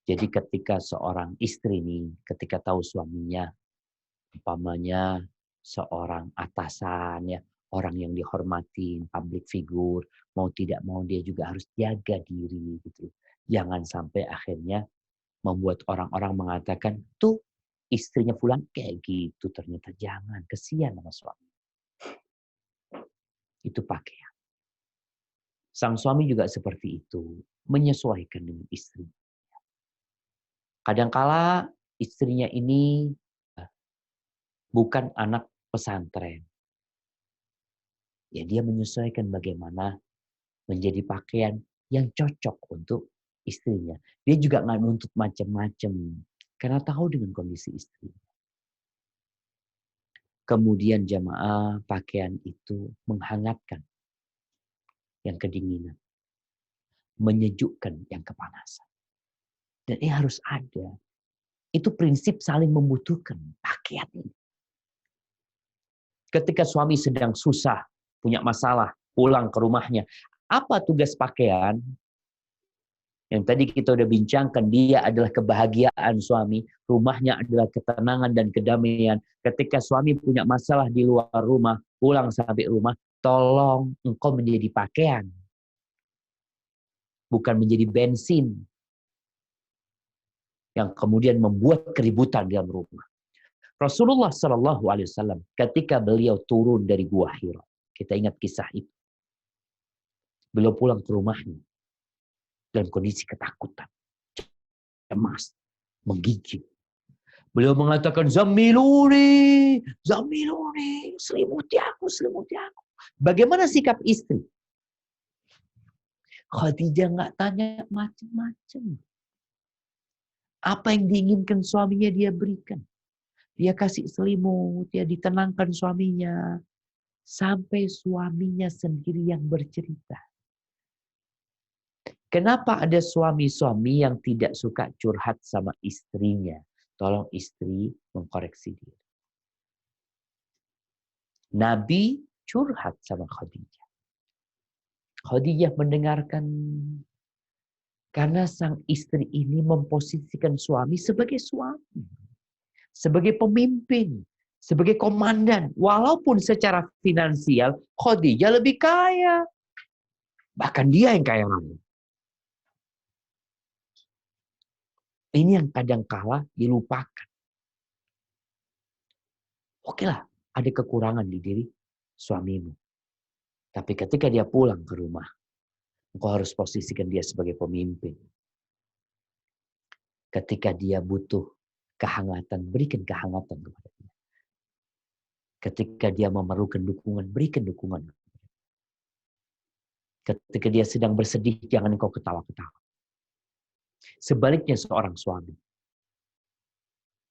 Jadi ketika seorang istri nih, ketika tahu suaminya, umpamanya seorang atasan ya, orang yang dihormati, public figure, mau tidak mau dia juga harus jaga diri gitu. Jangan sampai akhirnya membuat orang-orang mengatakan, tuh istrinya fulan kayak gitu, ternyata jangan, kesian sama suami. Itu pakaian. Sang suami juga seperti itu, menyesuaikan dengan istri. Kadangkala istrinya ini bukan anak pesantren. Ya dia menyesuaikan bagaimana menjadi pakaian yang cocok untuk istrinya. Dia juga nggak nuntut macam-macam karena tahu dengan kondisi istri. Kemudian jamaah pakaian itu menghangatkan yang kedinginan, menyejukkan yang kepanasan. Dan ini harus ada. Itu prinsip saling membutuhkan pakaian ini. Ketika suami sedang susah, punya masalah, pulang ke rumahnya. Apa tugas pakaian? Yang tadi kita udah bincangkan, dia adalah kebahagiaan suami. Rumahnya adalah ketenangan dan kedamaian. Ketika suami punya masalah di luar rumah, pulang sampai rumah, tolong engkau menjadi pakaian. Bukan menjadi bensin. Yang kemudian membuat keributan dalam rumah. Rasulullah SAW ketika beliau turun dari Gua Hira. Kita ingat kisah itu. Beliau pulang ke rumahnya. Dalam kondisi ketakutan. Cemas. Menggigil. Beliau mengatakan, Zamiluni, Zamiluni, selimuti aku, selimuti aku. Bagaimana sikap istri? Khadijah nggak tanya macam-macam. Apa yang diinginkan suaminya dia berikan. Dia kasih selimut, dia ditenangkan suaminya. Sampai suaminya sendiri yang bercerita. Kenapa ada suami-suami yang tidak suka curhat sama istrinya? Tolong istri mengkoreksi diri. Nabi curhat sama Khadijah. Khadijah mendengarkan karena sang istri ini memposisikan suami sebagai suami. Sebagai pemimpin. Sebagai komandan. Walaupun secara finansial Khadijah lebih kaya. Bahkan dia yang kaya raya. Ini yang kadangkala dilupakan. Oke lah, ada kekurangan di diri suamimu. Tapi ketika dia pulang ke rumah, engkau harus posisikan dia sebagai pemimpin. Ketika dia butuh kehangatan, berikan kehangatan kepada dia. Ketika dia memerlukan dukungan, berikan dukungan. Ketika dia sedang bersedih, jangan engkau ketawa-ketawa. Sebaliknya seorang suami.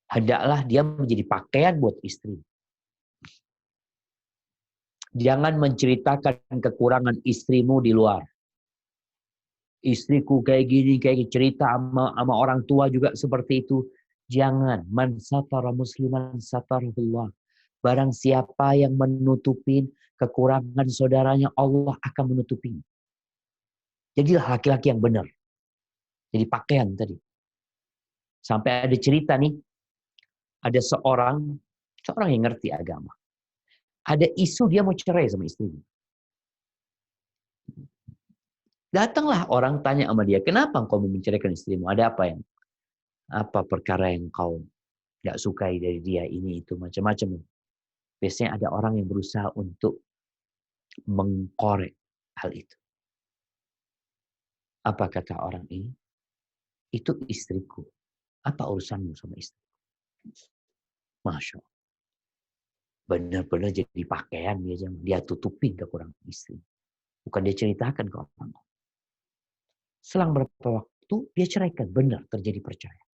Hendaklah dia menjadi pakaian buat istri. Jangan menceritakan kekurangan istrimu di luar. Istriku kayak gini, kayak cerita sama orang tua juga seperti itu. Jangan. Man satara musliman satarahullah. Barang siapa yang menutupin kekurangan saudaranya, Allah akan menutupi. Jadilah laki-laki yang benar. Jadi pakaian tadi. Sampai ada cerita nih. Ada seorang yang ngerti agama. Ada isu dia mau cerai sama istrinya. Datanglah orang tanya sama dia, kenapa engkau mau menceraikan istrimu? Ada apa perkara yang kau gak sukai dari dia, ini, itu, macam-macam. Biasanya ada orang yang berusaha untuk mengkorek hal itu. Apa kata orang ini? Itu istriku. Apa urusanmu sama istriku? Masya Allah. Benar-benar jadi pakaian dia tutupin kekurangan istri. Bukan dia ceritakan ke orang. Selang beberapa waktu dia ceraikan. Benar terjadi perceraian.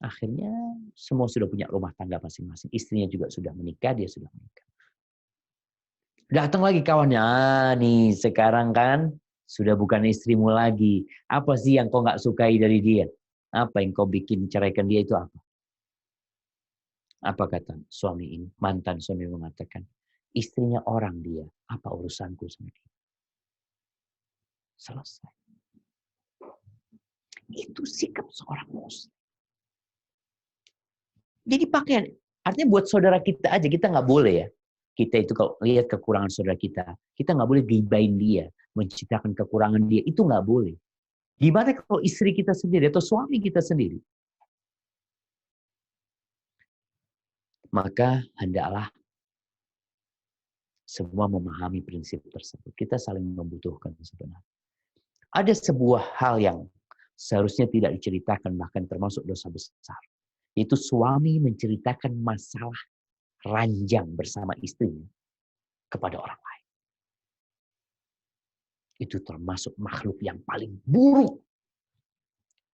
Akhirnya semua sudah punya rumah tangga masing-masing. Istrinya juga sudah menikah, dia sudah menikah. Datang lagi kawannya, nih sekarang kan sudah bukan istrimu lagi. Apa sih yang kau nggak sukai dari dia? Apa yang kau bikin ceraikan dia itu apa? Apa kata suami ini? Mantan suami mengatakan, istrinya orang dia. Apa urusanku sama dia? Selesai. Itu sikap seorang muslim. Jadi pakaian, artinya buat saudara kita aja, kita nggak boleh ya. Kita itu kalau lihat kekurangan saudara kita nggak boleh gibain dia, menciptakan kekurangan dia, itu nggak boleh. Gimana kalau istri kita sendiri atau suami kita sendiri? Maka hendaklah semua memahami prinsip tersebut. Kita saling membutuhkan sebenarnya. Ada sebuah hal yang seharusnya tidak diceritakan, bahkan termasuk dosa besar. Yaitu suami menceritakan masalah ranjang bersama istrinya kepada orang lain. Itu termasuk makhluk yang paling buruk.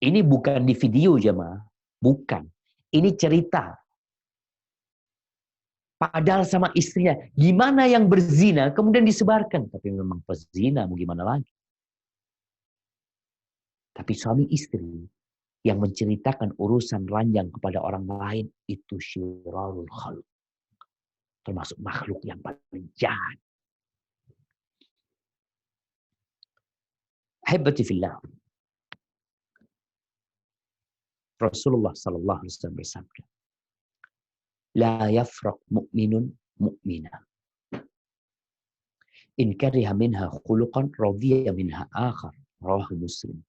Ini bukan di video jemaah. Bukan. Ini cerita. Padahal sama istrinya. Gimana yang berzina kemudian disebarkan. Tapi memang pezina mau gimana lagi. Tapi suami istri yang menceritakan urusan ranjang kepada orang lain itu syirarul khalq. Termasuk makhluk yang paling jahat. Ahibati fillah. Rasulullah sallallahu alaihi wasallam bersabda, "La yafraq mu'minun mu'mina. In kariha minha khuluqan radhiya minha akhar." Rawahu Muslim.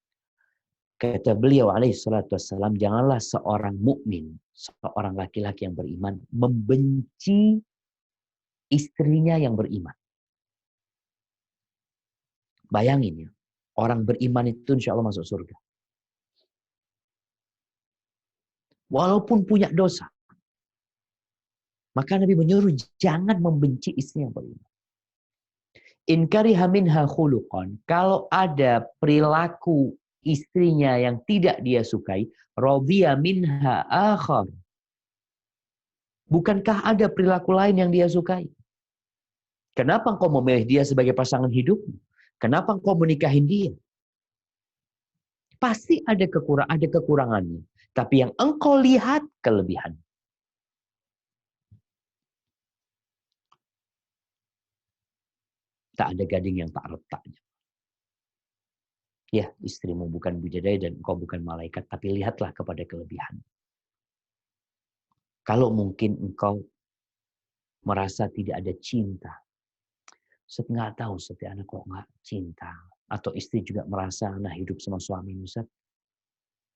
Kata beliau alaihi salatu wassalam, janganlah seorang mukmin, seorang laki-laki yang beriman membenci istrinya yang beriman. Bayangin ya, orang beriman itu insya Allah masuk surga. Walaupun punya dosa. Maka Nabi menyuruh jangan membenci istri yang beriman. In kariha minha khuluqan, kalau ada perilaku istrinya yang tidak dia sukai, radhiya minha akhar. Bukankah ada perilaku lain yang dia sukai? Kenapa engkau memilih dia sebagai pasangan hidupmu? Kenapa engkau menikahin dia? Pasti ada kekurangannya. Tapi yang engkau lihat kelebihan. Tak ada gading yang tak retaknya. Ya, istrimu bukan bidadari dan engkau bukan malaikat, tapi lihatlah kepada kelebihan. Kalau mungkin engkau merasa tidak ada cinta, Ustaz nggak tahu Ustaz, anak kok nggak cinta. Atau istri juga merasa anak hidup sama suami Ustaz.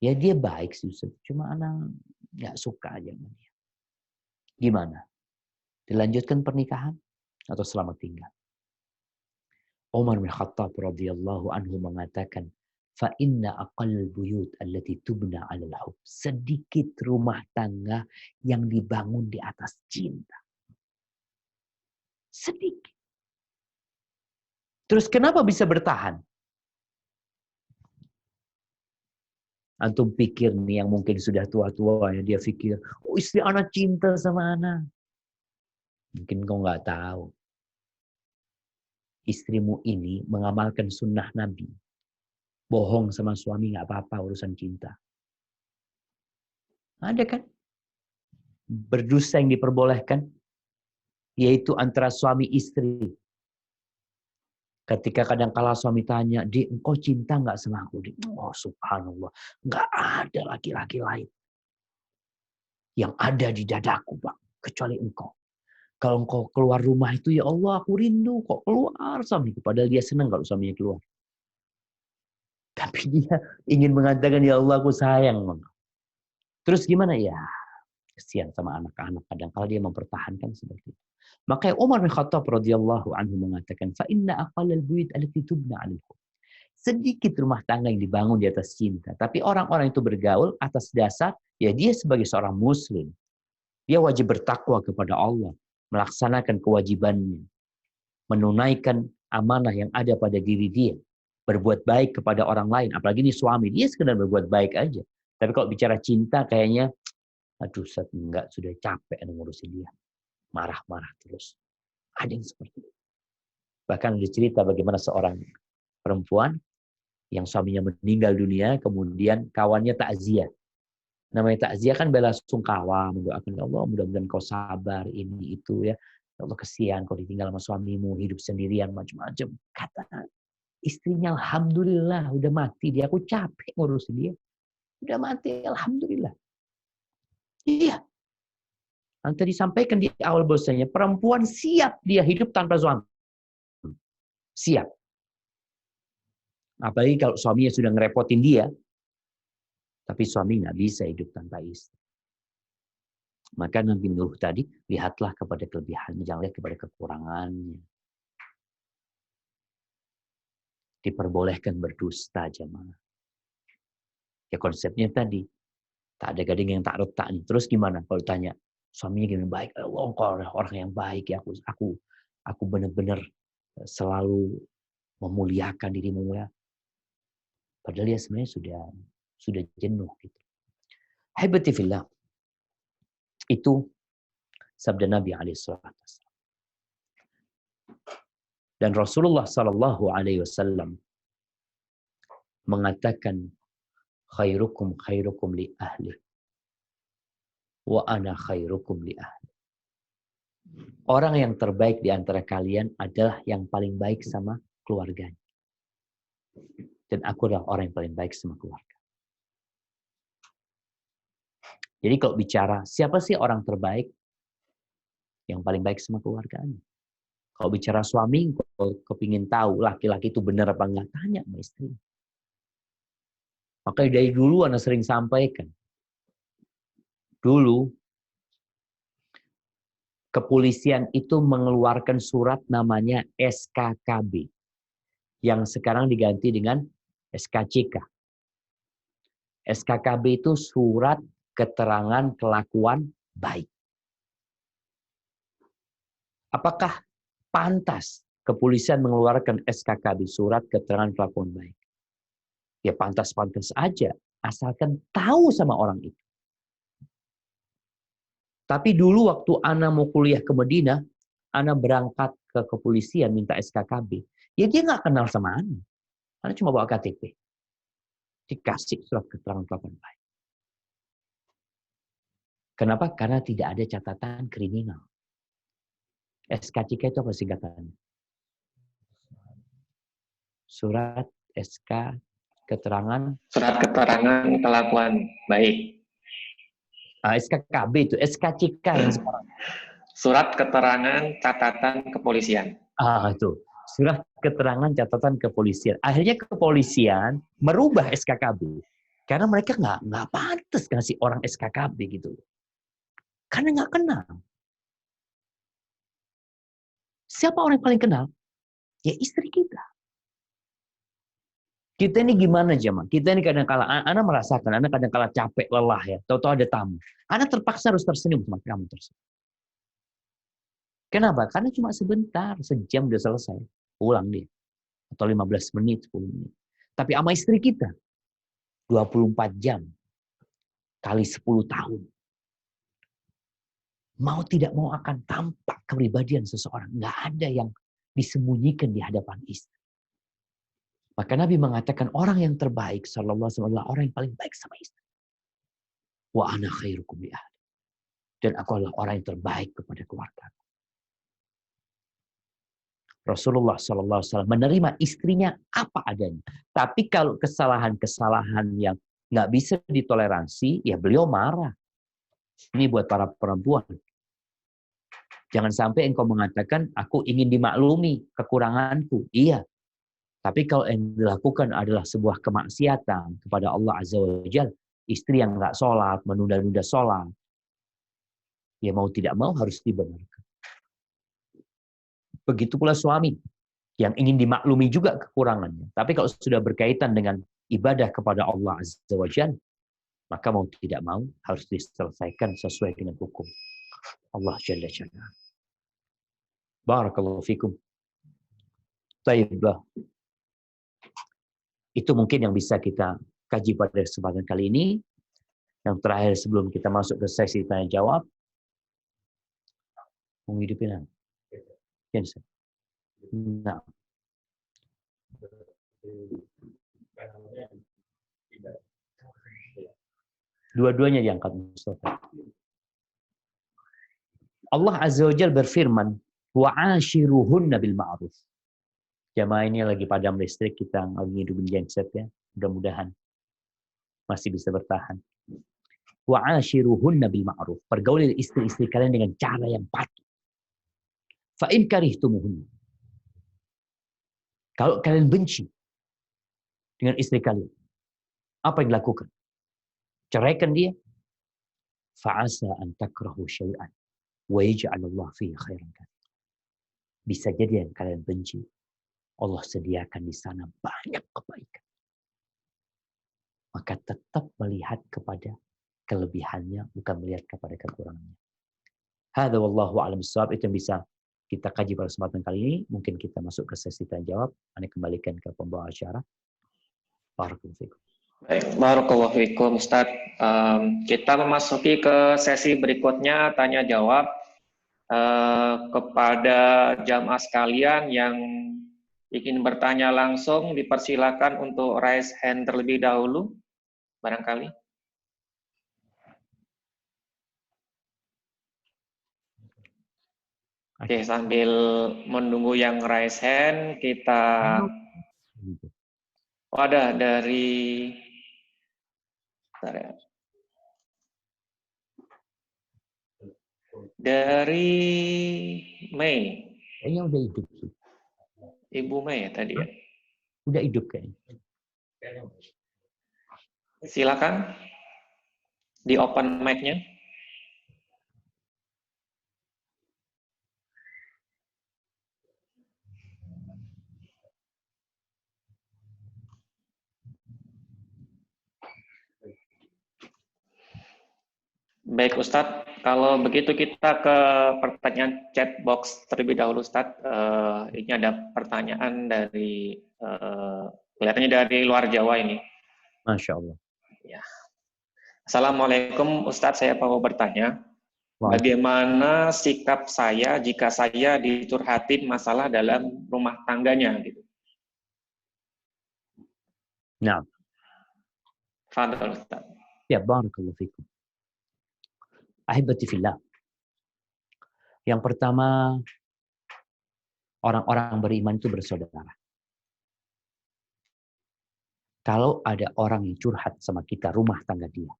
Ya dia baik sih Ustaz, cuma anak nggak suka aja sama dia. Gimana? Dilanjutkan pernikahan atau selamat tinggal? Umar bin Khattab radhiyallahu anhu mengatakan, fa inna aqall buyut allati tubna 'alal hub. Sedikit rumah tangga yang dibangun di atas cinta. Sedikit. Terus kenapa bisa bertahan? Antum pikir nih yang mungkin sudah tua-tua ya, dia pikir, oh istri anak cinta sama anak. Mungkin kau nggak tahu. Istrimu ini mengamalkan sunnah Nabi. Bohong sama suami nggak apa-apa urusan cinta. Ada kan? Berdusta yang diperbolehkan. Yaitu antara suami istri. Ketika kadang-kala suami tanya, "Di, engkau cinta nggak sama aku?" Di, oh subhanallah. Nggak ada laki-laki lain. Yang ada di dadaku, Bang. Kecuali engkau. Kalau engkau keluar rumah itu, ya Allah aku rindu kok keluar suamiku. Padahal dia senang kalau suaminya keluar. Tapi dia ingin mengatakan, ya Allah aku sayang. Terus gimana? Ya kesian sama anak-anak. Kadang-kadang dia mempertahankan seperti itu. Maka Umar bin Khattab radhiyallahu anhu mengatakan, fa inna aqallal buyut allati tubna 'alal hub. Sedikit rumah tangga yang dibangun di atas cinta. Tapi orang-orang itu bergaul atas dasar, ya dia sebagai seorang muslim. Dia wajib bertakwa kepada Allah. Melaksanakan kewajibannya. Menunaikan amanah yang ada pada diri dia. Berbuat baik kepada orang lain. Apalagi ini suami. Dia sekedar berbuat baik aja. Tapi kalau bicara cinta kayaknya, aduh Ustaz, enggak, sudah capek ngurusin dia. Marah-marah terus. Ada yang seperti itu. Bahkan ada cerita bagaimana seorang perempuan yang suaminya meninggal dunia, kemudian kawannya takziah. Namanya takziah kan bela sungkawa, mendoakan ya Allah mudah-mudahan kau sabar ini itu ya. Ya Allah kesian kau ditinggal sama suamimu, hidup sendirian macam-macam. Kata Istrinya alhamdulillah udah mati dia, aku capek ngurusin dia. Udah mati alhamdulillah. Iya. Nanti disampaikan di awal bahwasanya perempuan siap dia hidup tanpa suami. Siap. Apalagi kalau suaminya sudah ngerepotin dia, tapi suami nggak bisa hidup tanpa istri. Maka Nabi Nuh tadi, lihatlah kepada kelebihannya, jangan lihat kepada kekurangannya. Diperbolehkan berdusta jemaah. Ya konsepnya tadi, tak ada gading yang tak retak nih. Terus gimana kalau tanya, suaminya gimana? Baik, Allah engkau orang yang baik ya, aku benar-benar selalu memuliakan dirimu ya. Padahal dia sebenarnya sudah jenuh gitu. Haibati fillah. Itu sabda Nabi alaihissalam. Dan Rasulullah sallallahu alaihi wasallam mengatakan khairukum li ahli wa ana khairukum li ahli. Orang yang terbaik di antara kalian adalah yang paling baik sama keluarganya. Dan aku adalah orang yang paling baik sama keluarga. Jadi kalau bicara siapa sih orang terbaik? Yang paling baik sama keluarganya. Kalau bicara suami, kalau kepingin tahu laki-laki itu benar apa enggak, tanya sama istri. Makanya dari dulu Anda sering sampaikan. Dulu, kepolisian itu mengeluarkan surat namanya SKKB. Yang sekarang diganti dengan SKCK. SKKB itu surat keterangan kelakuan baik. Apakah pantas kepolisian mengeluarkan SKKB, surat keterangan kelakuan baik? Ya pantas-pantas aja, asalkan tahu sama orang itu. Tapi dulu waktu Ana mau kuliah ke Madinah, Ana berangkat ke kepolisian minta SKKB. Ya dia nggak kenal sama Ana. Ana cuma bawa KTP. Dikasih surat keterangan kelakuan baik. Kenapa? Karena tidak ada catatan kriminal. SKCK itu apa singkatannya? Surat SK keterangan. Surat keterangan kelakuan baik. SKKB itu, SKCK yang sekarang. Surat keterangan catatan kepolisian. Itu. Surat keterangan catatan kepolisian. Akhirnya kepolisian merubah SKKB. Karena mereka nggak pantas kasih orang SKKB gitu. Karena nggak kenal. Siapa orang yang paling kenal? Ya istri kita. Kita ini gimana jemaah? Kita ini kadang-kala, Ana merasakan, Ana kadang-kala capek, lelah ya. Tahu-tahu ada tamu. Ana terpaksa harus tersenyum sama kamu tersebut. Kenapa? Karena cuma sebentar, sejam udah selesai. Pulang dia. Atau 15 menit, 10 menit. Tapi sama istri kita, 24 jam. Kali 10 tahun. Mau tidak mau akan tampak kepribadian seseorang. Nggak ada yang disembunyikan di hadapan istri. Maka Nabi mengatakan orang yang terbaik sallallahu alaihi wasallam adalah orang yang paling baik sama istri. Wa ana khairukum li ahli. Dan aku adalah orang yang terbaik kepada keluarga. Rasulullah sallallahu alaihi wasallam menerima istrinya apa adanya. Tapi kalau kesalahan-kesalahan yang nggak bisa ditoleransi, ya beliau marah. Ini buat para perempuan. Jangan sampai engkau mengatakan, aku ingin dimaklumi kekuranganku. Iya. Tapi kalau yang dilakukan adalah sebuah kemaksiatan kepada Allah Azza wa Jalla, istri yang nggak sholat, menunda-nunda sholat, ya mau tidak mau harus dibenarkan. Begitu pula suami yang ingin dimaklumi juga kekurangannya. Tapi kalau sudah berkaitan dengan ibadah kepada Allah Azza wa Jalla, maka mau tidak mau harus diselesaikan sesuai dengan hukum Allah Jalla Jalla. Barakallahu fikum. Baiklah. Itu mungkin yang bisa kita kaji pada kesempatan kali ini. Yang terakhir sebelum kita masuk ke sesi tanya jawab. Menghidupin. Nah. Dua-duanya diangkat. Allah Azza wa Jalla berfirman, "Wa 'ashiruhunna bil ma'ruf." Jamaah ini lagi padam listrik, kita lagi hidupin genset ya. Mudah-mudahan masih bisa bertahan. Wa'ashiruhunna bil ma'ruf. Pergauli istri-istri kalian dengan cara yang patut. Fa in karihtumuhunna. Kalau kalian benci dengan istri kalian, apa yang dilakukan? Ceraikan dia. Fa'asa an takrahu syai'an wa yaj'alallahu fihi khairan katsira. Bisa jadi yang kalian benci, Allah sediakan di sana banyak kebaikan. Maka tetap melihat kepada kelebihannya, bukan melihat kepada kekurangannya. Hadza wallahu a'lam bissawab. Itu yang bisa kita kaji pada kesempatan kali ini. Mungkin kita masuk ke sesi tanya jawab. Anda kembalikan ke pembawa acara. Barakallahu fikum. Baik, barakallahu fikum Ustaz. Kita memasuki ke sesi berikutnya, tanya jawab. Kepada jamaah sekalian yang ingin bertanya langsung, dipersilakan untuk raise hand terlebih dahulu, barangkali. Oke, sambil menunggu yang raise hand, kita ada dari Mei. Kayaknya udah hidup. Ibu Mei ya tadi ya? Udah hidup kayaknya. Silakan di open mic-nya. Baik Ustadz, kalau begitu kita ke pertanyaan chat box terlebih dahulu Ustadz. Ini ada pertanyaan dari, kelihatannya dari luar Jawa ini. Masya Allah. Ya. Assalamualaikum Ustadz, saya mau bertanya, bagaimana sikap saya jika saya dicurhatin masalah dalam rumah tangganya? Gitu. Nah. Fadhal Ustadz. Ya, barakallahu fikum. Ahibati fillah. Yang pertama, orang-orang beriman itu bersaudara. Kalau ada orang yang curhat sama kita, rumah tangga dia,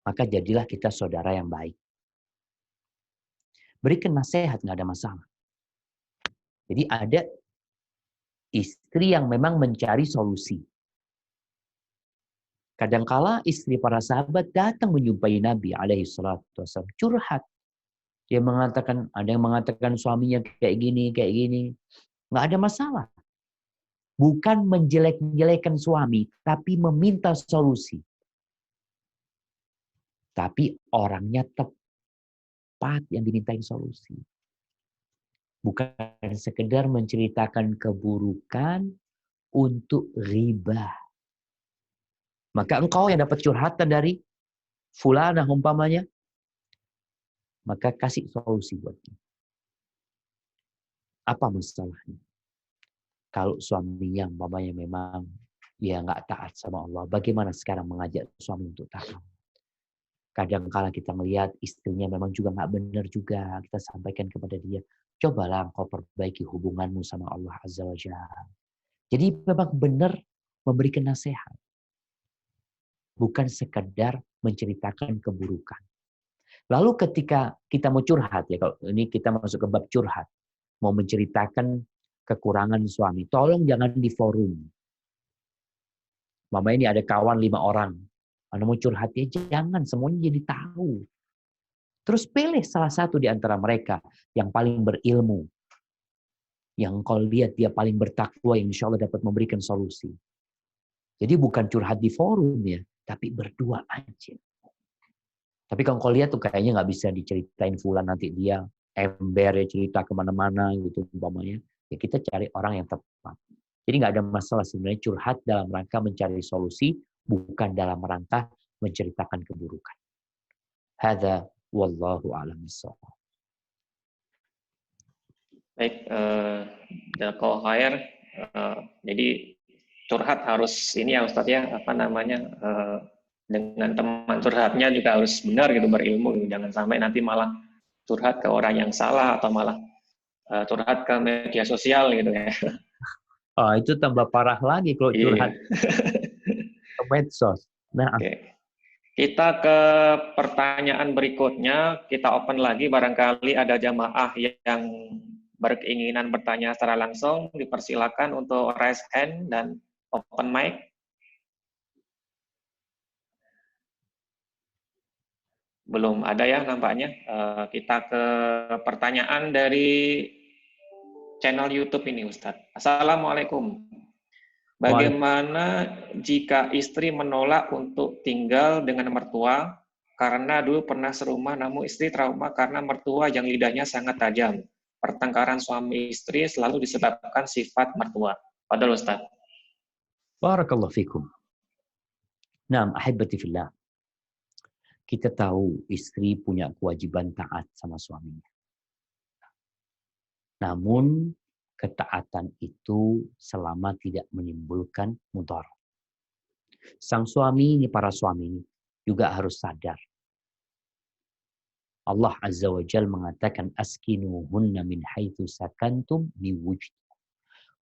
maka jadilah kita saudara yang baik. Berikan nasihat, nggak ada masalah. Jadi ada istri yang memang mencari solusi. Kadangkala istri para sahabat datang menjumpai Nabi alaihissalam curhat. Dia mengatakan, ada yang mengatakan suaminya kayak gini. Nggak ada masalah. Bukan menjelek-jelekan suami, tapi meminta solusi. Tapi orangnya tepat yang dimintain solusi. Bukan sekedar menceritakan keburukan untuk riba. Maka engkau yang dapat curhatan dari fulanah umpamanya, maka kasih solusi buat dia. Apa masalahnya? Kalau suaminya umpamanya memang dia nggak taat sama Allah, bagaimana sekarang mengajak suami untuk taat? Kadang-kala kita melihat istrinya memang juga nggak benar juga, kita sampaikan kepada dia, cobalah engkau perbaiki hubunganmu sama Allah Azza wa Jalla. Jadi memang benar memberikan nasihat. Bukan sekedar menceritakan keburukan. Lalu ketika kita mau curhat, ya kalau ini kita masuk ke bab curhat, mau menceritakan kekurangan suami, tolong jangan di forum. Mama ini ada kawan 5 orang, Anda mau curhat ya jangan, semuanya jadi tahu. Terus pilih salah satu di antara mereka yang paling berilmu, yang kalau lihat dia paling bertakwa, yang insya Allah dapat memberikan solusi. Jadi bukan curhat di forum ya, tapi berdua aja. Tapi kalau kau lihat tuh kayaknya nggak bisa diceritain fulan, nanti dia ember ya cerita kemana-mana gitu umpamanya. Ya kita cari orang yang tepat. Jadi nggak ada masalah sebenarnya curhat dalam rangka mencari solusi, bukan dalam rangka menceritakan keburukan. Hadza wallahu a'lam bishawab. Baik, jazakallahu khair. Jadi curhat harus ini ya Ustadz ya, apa namanya, dengan teman curhatnya juga harus benar gitu, berilmu gitu. Jangan sampai nanti malah curhat ke orang yang salah atau malah curhat ke media sosial gitu ya. Oh, itu tambah parah lagi kalau curhat Iya. ke medsos. Nah, Oke. Kita ke pertanyaan berikutnya. Kita open lagi, barangkali ada jamaah yang berkeinginan bertanya secara langsung, dipersilakan untuk raise hand dan open mic. Belum ada ya nampaknya. Kita ke pertanyaan dari channel YouTube ini, Ustadz. Assalamualaikum. Bagaimana jika istri menolak untuk tinggal dengan mertua karena dulu pernah serumah namun istri trauma karena mertua yang lidahnya sangat tajam. Pertengkaran suami istri selalu disebabkan sifat mertua. Padahal Ustaz. barakallahu fikum. Nah, ahibati fillah. Kita tahu istri punya kewajiban taat sama suaminya. Namun, ketaatan itu selama tidak menimbulkan mudarat. Sang suami ini, para suami ini juga harus sadar. Allah Azza wa Jal mengatakan askinuhunna min haitsu sakantum min wujdikum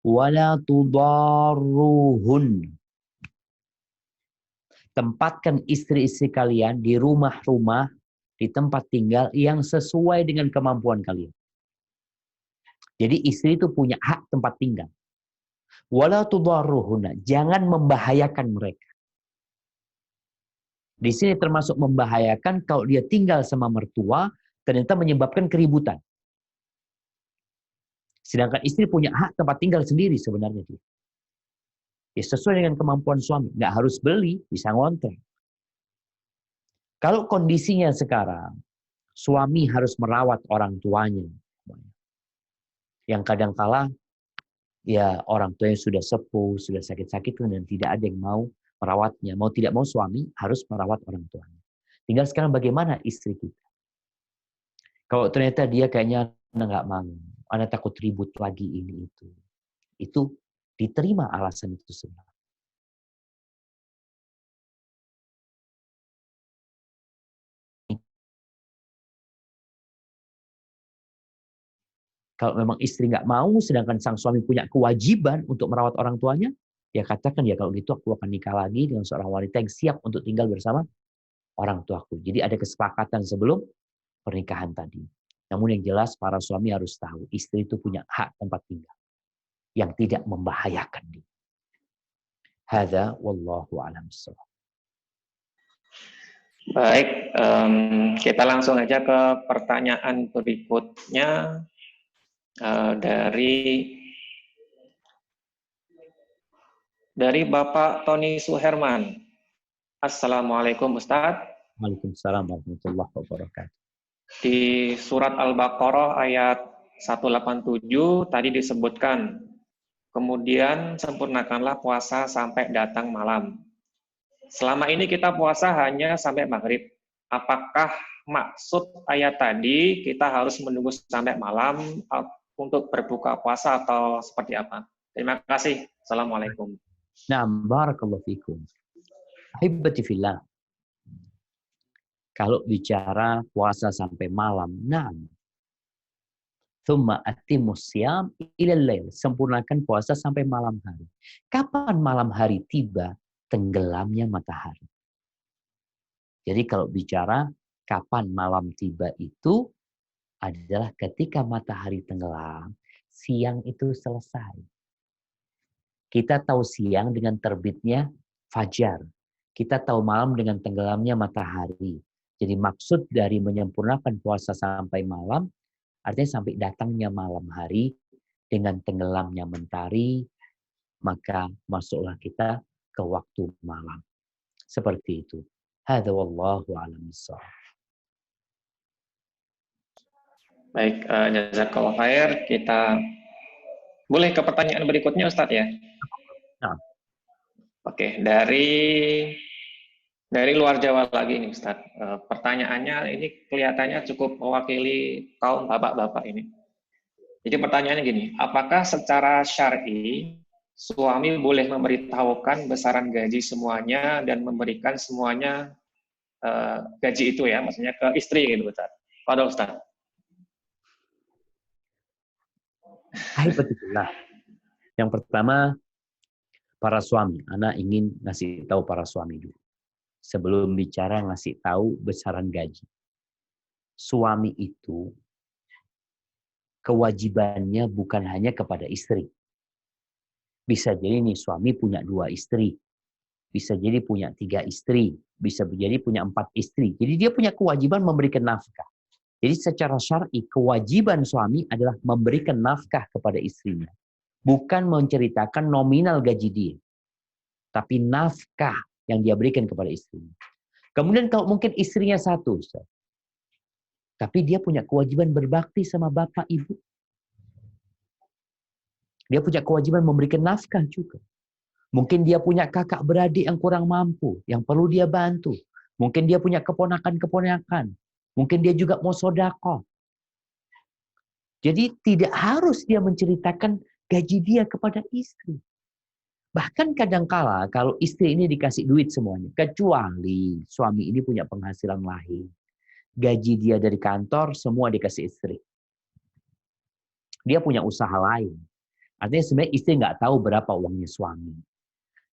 wa la tudarruhun. Tempatkan istri-istri kalian di rumah-rumah, di tempat tinggal yang sesuai dengan kemampuan kalian. Jadi istri itu punya hak tempat tinggal. Wala tudarruhunna, jangan membahayakan mereka. Di sini termasuk membahayakan kalau dia tinggal sama mertua, ternyata menyebabkan keributan. Sedangkan istri punya hak tempat tinggal sendiri sebenarnya dia. Ya, sesuai dengan kemampuan suami. Nggak harus beli, bisa ngontrak. Kalau kondisinya sekarang, suami harus merawat orang tuanya. Yang kadangkala ya orang tuanya sudah sepuh, sudah sakit-sakit dan tidak ada yang mau merawatnya. Mau tidak mau suami harus merawat orang tuanya. Tinggal sekarang bagaimana istri kita. Kalau ternyata dia kayaknya nggak mau, anak takut ribut lagi ini itu diterima alasan itu sebenarnya. Kalau memang istri nggak mau, sedangkan sang suami punya kewajiban untuk merawat orang tuanya, ya katakan ya kalau gitu aku akan nikah lagi dengan seorang wanita yang siap untuk tinggal bersama orang tuaku. Jadi ada kesepakatan sebelum pernikahan tadi. Namun yang jelas para suami harus tahu istri itu punya hak tempat tinggal yang tidak membahayakan dia. Hadza wallahu a'lam bissawab. Baik, kita langsung aja ke pertanyaan berikutnya dari Bapak Tony Suherman. Assalamualaikum Ustadz. Waalaikumsalam warahmatullahi wabarakatuh. Di surat Al-Baqarah ayat 187 tadi disebutkan, kemudian sempurnakanlah puasa sampai datang malam. Selama ini kita puasa hanya sampai maghrib. Apakah maksud ayat tadi kita harus menunggu sampai malam untuk berbuka puasa atau seperti apa? Terima kasih. Assalamualaikum. Nah, barakallahu fikum. Ahibati fillah. Kalau bicara puasa sampai malam, nah. Tsumma atimmus syam ilal lail. Sempurnakan puasa sampai malam hari. Kapan malam hari tiba? Tenggelamnya matahari. Jadi kalau bicara kapan malam tiba itu adalah ketika matahari tenggelam, siang itu selesai. Kita tahu siang dengan terbitnya fajar. Kita tahu malam dengan tenggelamnya matahari. Jadi maksud dari menyempurnakan puasa sampai malam, artinya sampai datangnya malam hari dengan tenggelamnya mentari, maka masuklah kita ke waktu malam. Seperti itu. Hadza wallahu a'lam bissawab. Baik, jazakallah khair. Kita boleh ke pertanyaan berikutnya Ustadz ya? Nah. Oke, dari luar Jawa lagi nih Ustadz. Pertanyaannya ini kelihatannya cukup mewakili kaum bapak-bapak ini. Jadi pertanyaannya gini, apakah secara syar'i suami boleh memberitahukan besaran gaji semuanya dan memberikan semuanya gaji itu ya, maksudnya ke istri gitu Ustadz? Pada Ustadz. Hai petikulah. Yang pertama, para suami. Ana ingin ngasih tahu para suami dulu. Sebelum bicara ngasih tahu besaran gaji. Suami itu kewajibannya bukan hanya kepada istri. Bisa jadi nih suami punya 2 istri. Bisa jadi punya 3 istri. Bisa jadi punya 4 istri. Jadi dia punya kewajiban memberikan nafkah. Jadi secara syar'i kewajiban suami adalah memberikan nafkah kepada istrinya. Bukan menceritakan nominal gaji dia. Tapi nafkah yang dia berikan kepada istrinya. Kemudian kalau mungkin istrinya 1. Ustaz. Tapi dia punya kewajiban berbakti sama bapak ibu. Dia punya kewajiban memberikan nafkah juga. Mungkin dia punya kakak beradik yang kurang mampu, yang perlu dia bantu. Mungkin dia punya keponakan-keponakan. Mungkin dia juga mau sedekah. Jadi tidak harus dia menceritakan gaji dia kepada istri. Bahkan kadangkala kalau istri ini dikasih duit semuanya, kecuali suami ini punya penghasilan lain. Gaji dia dari kantor, semua dikasih istri. Dia punya usaha lain. Artinya sebenarnya istri nggak tahu berapa uangnya suami.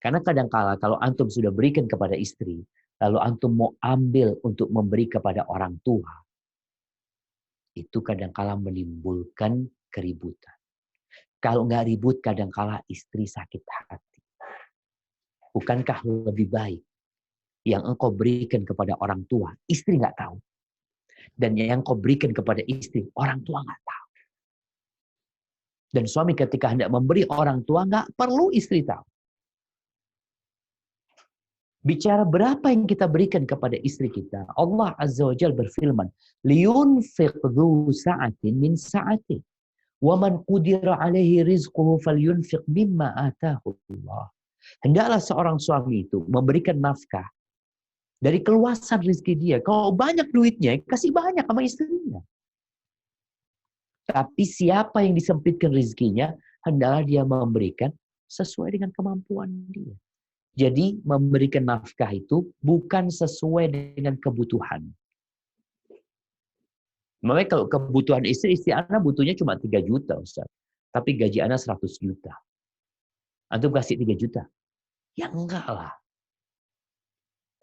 Karena kadangkala kalau antum sudah berikan kepada istri, lalu antum mau ambil untuk memberi kepada orang tua, itu kadangkala menimbulkan keributan. Kalau nggak ribut, kadangkala istri sakit hati. Bukankah lebih baik yang engkau berikan kepada orang tua, istri nggak tahu. Dan yang engkau berikan kepada istri, orang tua nggak tahu. Dan suami ketika hendak memberi orang tua, nggak perlu istri tahu. Bicara berapa yang kita berikan kepada istri kita. Allah Azza wa Jalla berfirman, "Liyunfiq dzu sa'atin min sa'ati, wa man qudira 'alaihi rizquhu falyunfiq mimma ataahu Allah." Hendaklah seorang suami itu memberikan nafkah dari keluasan rezeki dia. Kalau banyak duitnya, kasih banyak sama istrinya. Tapi siapa yang disempitkan rezekinya, hendaklah dia memberikan sesuai dengan kemampuan dia. Jadi memberikan nafkah itu bukan sesuai dengan kebutuhan. Makanya kalau kebutuhan istri anak butuhnya cuma 3 juta, Ustaz. Tapi gaji anak 100 juta. Antum kasih 3 juta. Ya enggak lah.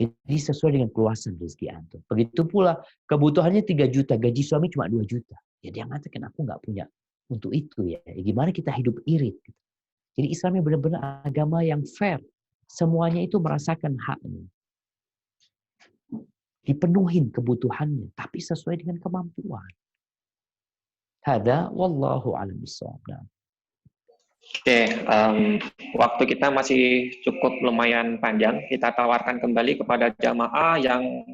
Jadi sesuai dengan keluasan rezeki antum. Begitu pula kebutuhannya 3 juta, gaji suami cuma 2 juta. Ya dia mengatakan aku nggak punya untuk itu ya. Gimana kita hidup irit. Gitu. Jadi Islamnya benar-benar agama yang fair. Semuanya itu merasakan haknya. Dipenuhin kebutuhannya, tapi sesuai dengan kemampuan. Hada wallahu a'lam bishawab. Oke, waktu kita masih cukup lumayan panjang. Kita tawarkan kembali kepada jamaah yang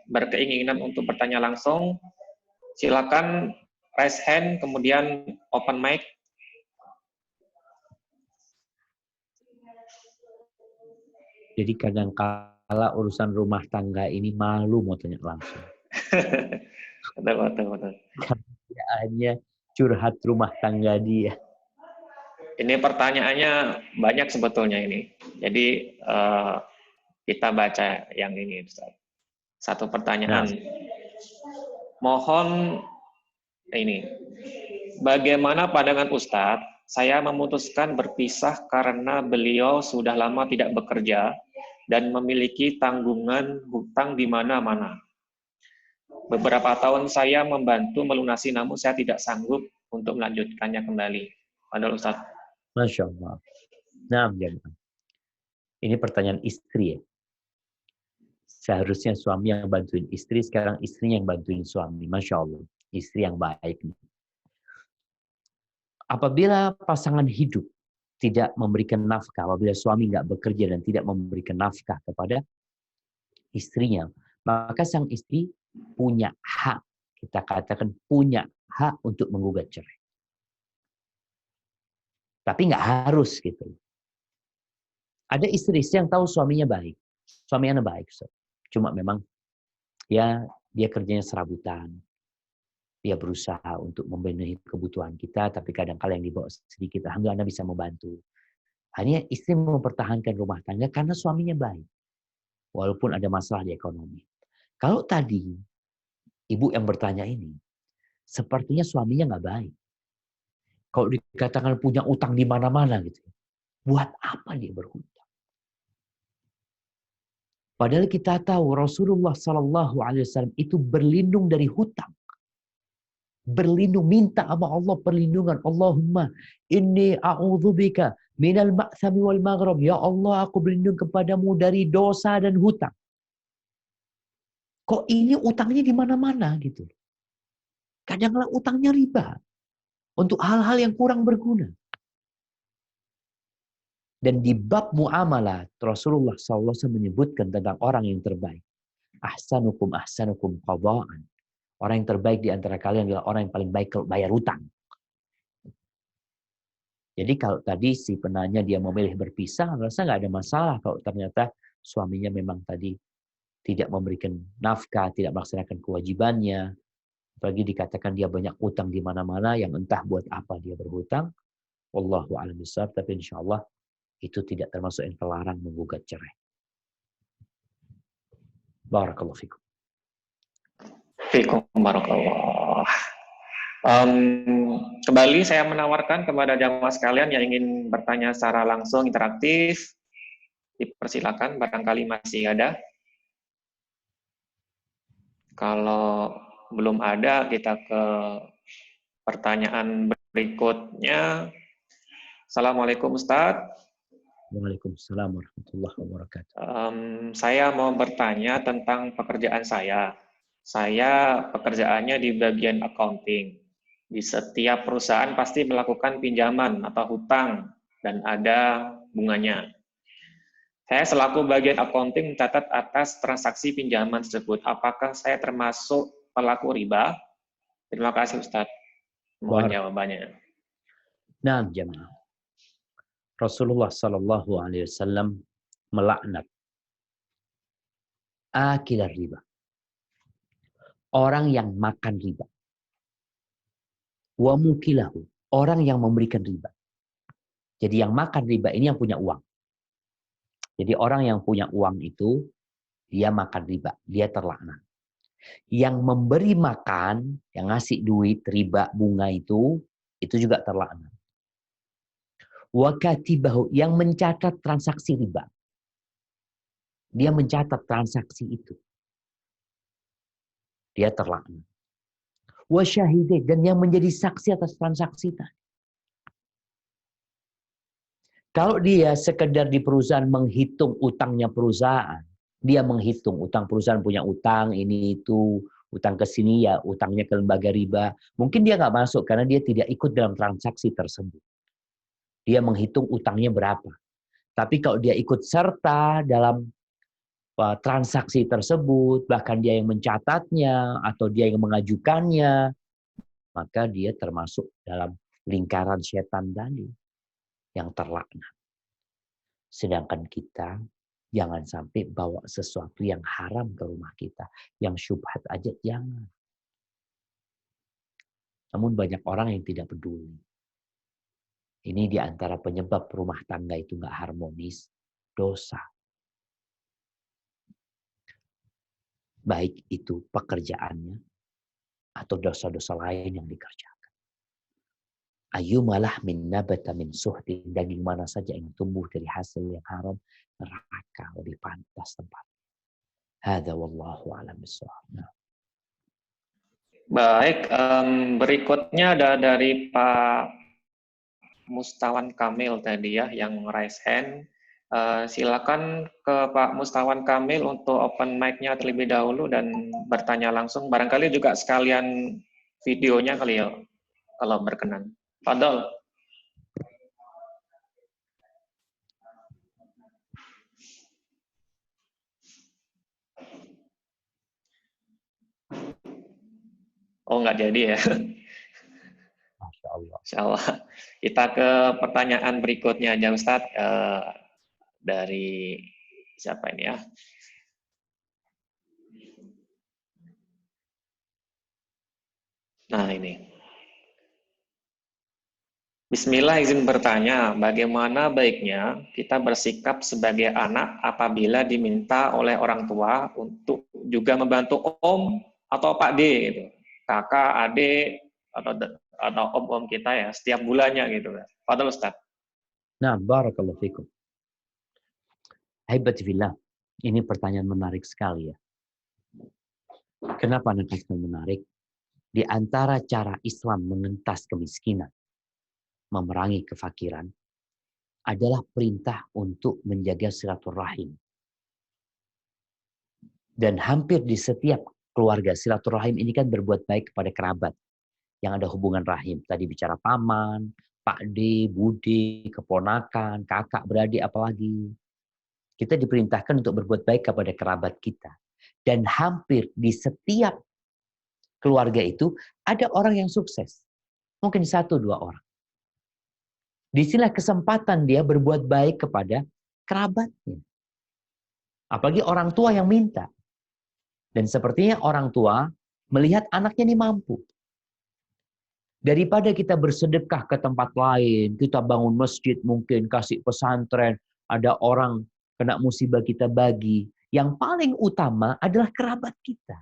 berkeinginan untuk bertanya langsung. Silakan raise hand, kemudian open mic. Jadi kadang-kala urusan rumah tangga ini malu mau tanya langsung. Betul. Karena hanya curhat rumah tangga dia. Ini pertanyaannya banyak sebetulnya ini. Jadi kita baca yang ini, Ustaz. Satu pertanyaan. Mohon ini. Bagaimana pandangan Ustadz? Saya memutuskan berpisah karena beliau sudah lama tidak bekerja dan memiliki tanggungan hutang di mana-mana. Beberapa tahun saya membantu melunasi, namun saya tidak sanggup untuk melanjutkannya kembali. Padahal Ustaz. Masya Allah. Nah, ini pertanyaan istri ya. Seharusnya suami yang bantuin istri, sekarang istrinya yang bantuin suami. Masya Allah. Istri yang baik. Apabila pasangan hidup tidak memberikan nafkah, apabila suami nggak bekerja dan tidak memberikan nafkah kepada istrinya, maka sang istri punya hak, kita katakan punya hak untuk menggugat cerai. Tapi nggak harus gitu. Ada istri-istri yang tahu suaminya baik, suaminya baik, cuma memang ya dia kerjanya serabutan. Dia berusaha untuk memenuhi kebutuhan kita, tapi kadang-kadang yang dibawa sedikit, alhamdulillah Anda bisa membantu. Hanya istri mempertahankan rumah tangga karena suaminya baik. Walaupun ada masalah di ekonomi. Kalau tadi, ibu yang bertanya ini, sepertinya suaminya nggak baik. Kalau dikatakan punya utang di mana-mana gitu, buat apa dia berhutang? Padahal kita tahu Rasulullah Sallallahu Alaihi Wasallam itu berlindung dari hutang. Berlindung, minta sama Allah perlindungan. Allahumma inni a'udzubika minal ma'thami wal maghrib. Ya Allah, aku berlindung kepadamu dari dosa dan hutang. Kok ini utangnya di mana-mana gitu. Kadang-kadang utangnya riba. Untuk hal-hal yang kurang berguna. Dan di bab muamalah, Rasulullah SAW menyebutkan tentang orang yang terbaik. Ahsanukum qada'an. Orang yang terbaik di antara kalian adalah orang yang paling baik kalau bayar hutang. Jadi kalau tadi si penanya dia memilih berpisah, rasa nggak ada masalah kalau ternyata suaminya memang tadi tidak memberikan nafkah, tidak melaksanakan kewajibannya. Apalagi dikatakan dia banyak utang di mana-mana yang entah buat apa dia berhutang. Wallahu a'lam bishawab, tapi insya Allah itu tidak termasuk yang terlarang menggugat cerai. Barakallahu fikum. Fikum barakallah. Kembali saya menawarkan kepada jamaah sekalian yang ingin bertanya secara langsung interaktif, dipersilakan, barangkali masih ada. Kalau belum ada, kita ke pertanyaan berikutnya. Assalamualaikum Ustadz. Waalaikumsalam warahmatullahi wabarakatuh. Saya mau bertanya tentang pekerjaan saya. Saya pekerjaannya di bagian accounting. Di setiap perusahaan pasti melakukan pinjaman atau hutang dan ada bunganya. Saya selaku bagian accounting mencatat atas transaksi pinjaman tersebut. Apakah saya termasuk pelaku riba? Terima kasih Ustadz. Mohon jawabannya. Nah, jemaah. Rasulullah Sallallahu Alaihi Wasallam melaknat akilar riba. Orang yang makan riba. Wa mukilahu. Orang yang memberikan riba. Jadi yang makan riba ini yang punya uang. Jadi orang yang punya uang itu, dia makan riba. Dia terlaknat. Yang memberi makan, yang ngasih duit, riba, bunga itu juga terlaknat. Wa katibahu, yang mencatat transaksi riba. Dia mencatat transaksi itu. Dia terlaknat. Wa syahidai, dan yang menjadi saksi atas transaksi tadi. Kalau dia sekedar di perusahaan menghitung utangnya perusahaan, dia menghitung utang perusahaan punya utang ini itu, utang ke sini ya, utangnya ke lembaga riba. Mungkin dia nggak masuk karena dia tidak ikut dalam transaksi tersebut. Dia menghitung utangnya berapa. Tapi kalau dia ikut serta dalam transaksi tersebut, bahkan dia yang mencatatnya atau dia yang mengajukannya, maka dia termasuk dalam lingkaran setan tadi yang terlaknat. Sedangkan kita jangan sampai bawa sesuatu yang haram ke rumah kita, yang syubhat aja jangan. Namun banyak orang yang tidak peduli. Ini di antara penyebab rumah tangga itu nggak harmonis, dosa. Baik itu pekerjaannya atau dosa-dosa lain yang dikerjakan. Ayyumalah min nabata min suhtin, daging mana saja yang tumbuh dari hasil yang haram, neraka lebih pantas tempat. Hadza wallahu a'lam bishawab. Baik, berikutnya ada dari Pak Mustawan Kamil tadi ya, yang raise hand. Silakan ke Pak Mustawan Kamil untuk open mic-nya terlebih dahulu dan bertanya langsung. Barangkali juga sekalian videonya kali ya, kalau berkenan. Fadol. Oh, nggak jadi ya. Masya Allah. Insya Allah. Kita ke pertanyaan berikutnya aja Ustadz. Dari siapa ini ya? Nah ini. Bismillah, izin bertanya, bagaimana baiknya kita bersikap sebagai anak apabila diminta oleh orang tua untuk juga membantu om atau Pak D gitu, kakak, adik, atau om-om kita ya, setiap bulannya gitu. Fadhil Ustaz. Nah, barakallahu fikum. Haibati fillah. Ini pertanyaan menarik sekali ya. Kenapa nakaskan menarik? Di antara cara Islam mengentas kemiskinan, memerangi kefakiran, adalah perintah untuk menjaga silaturahim. Dan hampir di setiap keluarga, silaturahim ini kan berbuat baik kepada kerabat yang ada hubungan rahim. Tadi bicara paman, Pak D, Bude, keponakan, kakak, beradik, apalagi. Kita diperintahkan untuk berbuat baik kepada kerabat kita. Dan hampir di setiap keluarga itu ada orang yang sukses. Mungkin 1-2 orang. Disinilah kesempatan dia berbuat baik kepada kerabatnya. Apalagi orang tua yang minta. Dan sepertinya orang tua melihat anaknya ini mampu. Daripada kita bersedekah ke tempat lain, kita bangun masjid mungkin, kasih pesantren, ada orang kena musibah kita bagi. Yang paling utama adalah kerabat kita.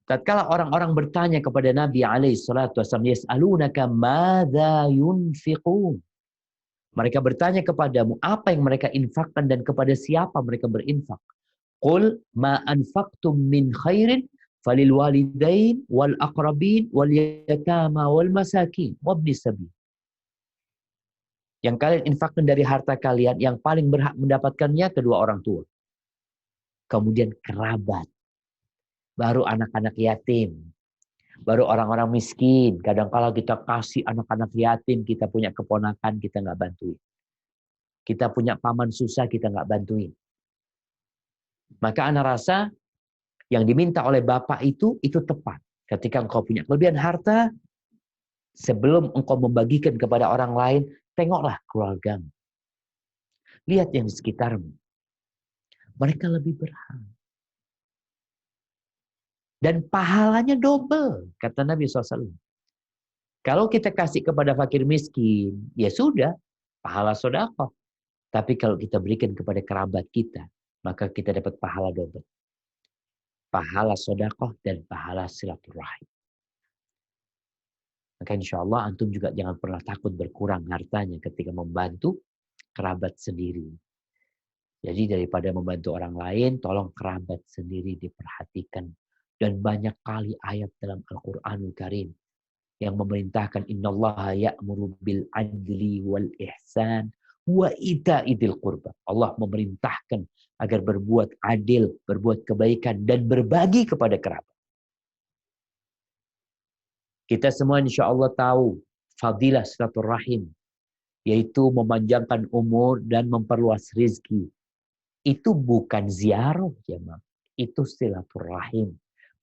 Tatkala orang-orang bertanya kepada Nabi SAW, yas'alunaka madza yunfiqun. Mereka bertanya kepadamu, apa yang mereka infakkan dan kepada siapa mereka berinfak. Qul ma anfaqtum min khairin falil walidain wal aqrabin wal yatama wal masakin wabni sabil. Yang kalian infakkan dari harta kalian, yang paling berhak mendapatkannya kedua orang tua. Kemudian kerabat. Baru anak-anak yatim. Baru orang-orang miskin. Kadang-kala kita kasih anak-anak yatim, kita punya keponakan, kita nggak bantuin. Kita punya paman susah, kita nggak bantuin. Maka anak rasa yang diminta oleh Bapak itu tepat. Ketika engkau punya kelebihan harta, sebelum engkau membagikan kepada orang lain, tengoklah keluargamu. Lihat yang di sekitarmu. Mereka lebih berhak. Dan pahalanya double, kata Nabi SAW. Kalau kita kasih kepada fakir miskin, ya sudah, pahala sedekah. Tapi kalau kita berikan kepada kerabat kita, maka kita dapat pahala double. Pahala sedekah dan pahala silaturahim. Maka insya Allah antum juga jangan pernah takut berkurang hartanya ketika membantu kerabat sendiri. Jadi daripada membantu orang lain, tolong kerabat sendiri diperhatikan. Dan banyak kali ayat dalam Al-Quranul Karim yang memerintahkan innallaha ya'muru bil adli wal ihsan wa ita'idil qurba. Allah memerintahkan agar berbuat adil, berbuat kebaikan dan berbagi kepada kerabat. Kita semua insya Allah tahu fadilah silaturahim, yaitu memanjangkan umur dan memperluas rizki. Itu bukan ziarah, jemaah. Itu silaturahim,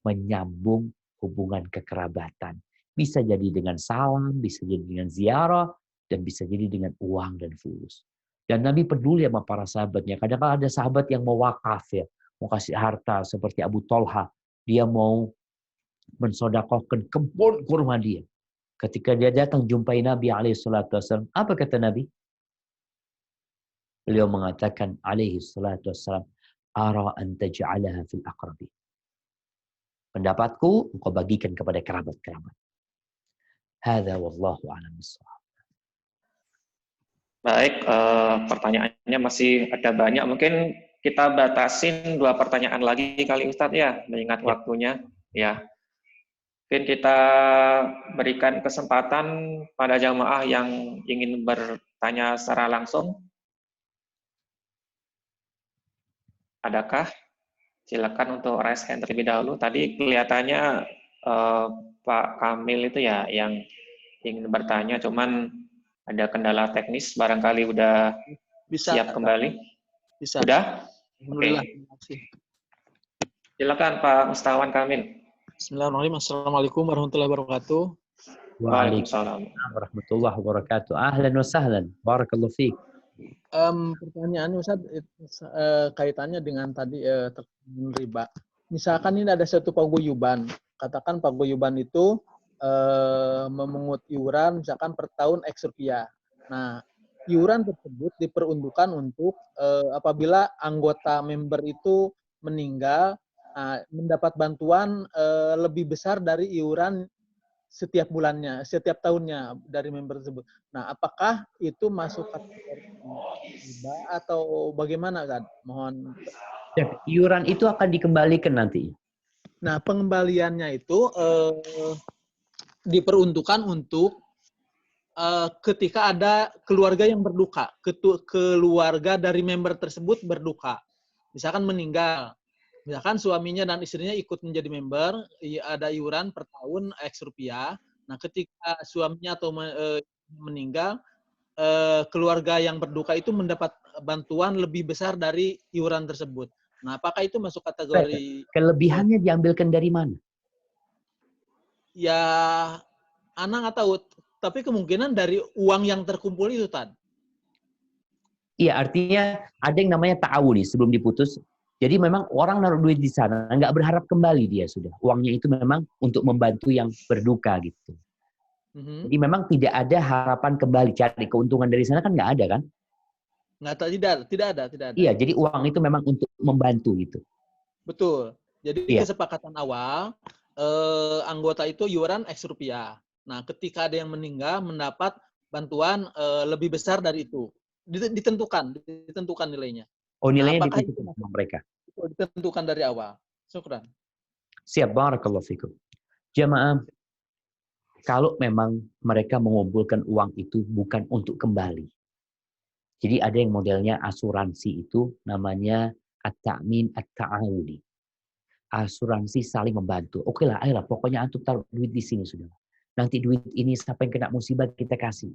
menyambung hubungan kekerabatan. Bisa jadi dengan salam, bisa jadi dengan ziarah, dan bisa jadi dengan uang dan fulus. Dan Nabi peduli sama para sahabatnya. Kadang-kadang ada sahabat yang mau wakaf ya, mau kasih harta seperti Abu Thalha. Dia mau mensodakohkan kebun kurma dia. Ketika dia datang jumpai Nabi SAW, apa kata Nabi? Beliau mengatakan SAW, ara an taj'alaha fil aqrabi. Pendapatku, engkau bagikan kepada kerabat-kerabat. Hadza wallahu a'lam bissawab. Baik, pertanyaannya masih ada banyak. Mungkin kita batasin 2 pertanyaan lagi kali Ustadz ya, mengingat waktunya. Ya, mungkin kita berikan kesempatan pada jamaah yang ingin bertanya secara langsung. Adakah? Silakan untuk raise hand terlebih dahulu. Tadi kelihatannya Pak Kamil itu ya yang ingin bertanya, cuman ada kendala teknis, barangkali udah siap kembali. Bisa. Udah? Alhamdulillah. Oke. Silakan Pak Mustawan Kamil. Bismillahirrahmanirrahim. Assalamualaikum warahmatullahi wabarakatuh. Waalaikumsalam warahmatullahi wabarakatuh. Ahlan wa sahlan. Barakallahu fiik. Pertanyaannya Ustaz, kaitannya dengan tadi riba. Misalkan ini ada satu paguyuban. Katakan paguyuban itu memungut iuran misalkan per tahun X rupiah. Nah, iuran tersebut diperuntukkan untuk apabila anggota member itu meninggal, mendapat bantuan lebih besar dari iuran setiap bulannya, setiap tahunnya dari member tersebut. Nah, apakah itu masuk kategori riba atau bagaimana, kan? Mohon. Ya, iuran itu akan dikembalikan nanti. Nah, pengembaliannya itu diperuntukkan untuk ketika ada keluarga yang berduka, keluarga dari member tersebut berduka. Misalkan meninggal, misalkan suaminya dan istrinya ikut menjadi member, ada iuran per tahun X rupiah. Nah, ketika suaminya atau meninggal, keluarga yang berduka itu mendapat bantuan lebih besar dari iuran tersebut. Nah, apakah itu masuk kategori kelebihannya diambilkan dari mana? Ya, Ana nggak tahu, tapi kemungkinan dari uang yang terkumpul itu, Tan. Iya, artinya ada yang namanya ta'awun nih sebelum diputus. Jadi memang orang naruh duit di sana nggak berharap kembali dia sudah. Uangnya itu memang untuk membantu yang berduka gitu. Jadi memang tidak ada harapan kembali cari keuntungan dari sana kan nggak ada kan? Nggak tahu, tidak ada. Iya, jadi uang itu memang untuk membantu gitu. Betul. Jadi Iya. kesepakatan awal anggota itu iuran X rupiah. Nah, ketika ada yang meninggal mendapat bantuan lebih besar dari itu. Ditentukan nilainya. Oh, Nah, nilainya apakah itu ditentukan sama mereka. ditentukan dari awal? Syukran. Siap, barakallahu fikum. Jamaah, kalau memang mereka mengumpulkan uang itu bukan untuk kembali. Jadi ada yang modelnya asuransi itu namanya at-ta'min at-ta'awuni. Asuransi saling membantu. Oke lah, ayolah, pokoknya antum taruh duit di sini sudah. Nanti duit ini sampai kena musibah kita kasih.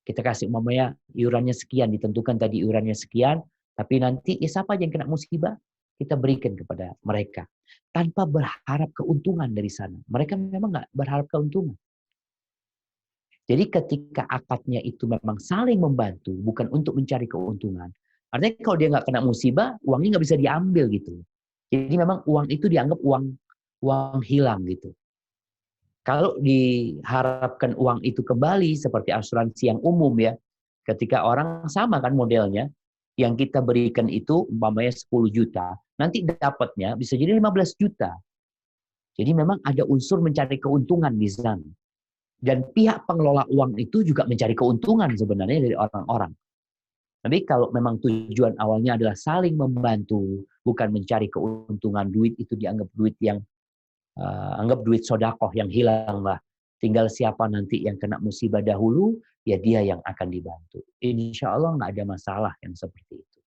Kita kasih umpamanya iurannya sekian, ditentukan tadi iurannya sekian, tapi nanti ya siapa aja yang kena musibah, kita berikan kepada mereka. Tanpa berharap keuntungan dari sana. Mereka memang nggak berharap keuntungan. Jadi ketika akadnya itu memang saling membantu, bukan untuk mencari keuntungan. Artinya kalau dia nggak kena musibah, uangnya nggak bisa diambil gitu. Jadi memang uang itu dianggap uang hilang gitu. Kalau diharapkan uang itu kembali seperti asuransi yang umum ya, ketika orang sama kan modelnya, yang kita berikan itu umpamanya 10 juta, nanti dapatnya bisa jadi 15 juta. Jadi memang ada unsur mencari keuntungan di sana. Dan pihak pengelola uang itu juga mencari keuntungan sebenarnya dari orang-orang. Tapi kalau memang tujuan awalnya adalah saling membantu, bukan mencari keuntungan, duit itu dianggap duit yang anggap duit sodakoh yang hilang lah. Tinggal siapa nanti yang kena musibah dahulu, ya dia yang akan dibantu. Insya Allah nggak ada masalah yang seperti itu.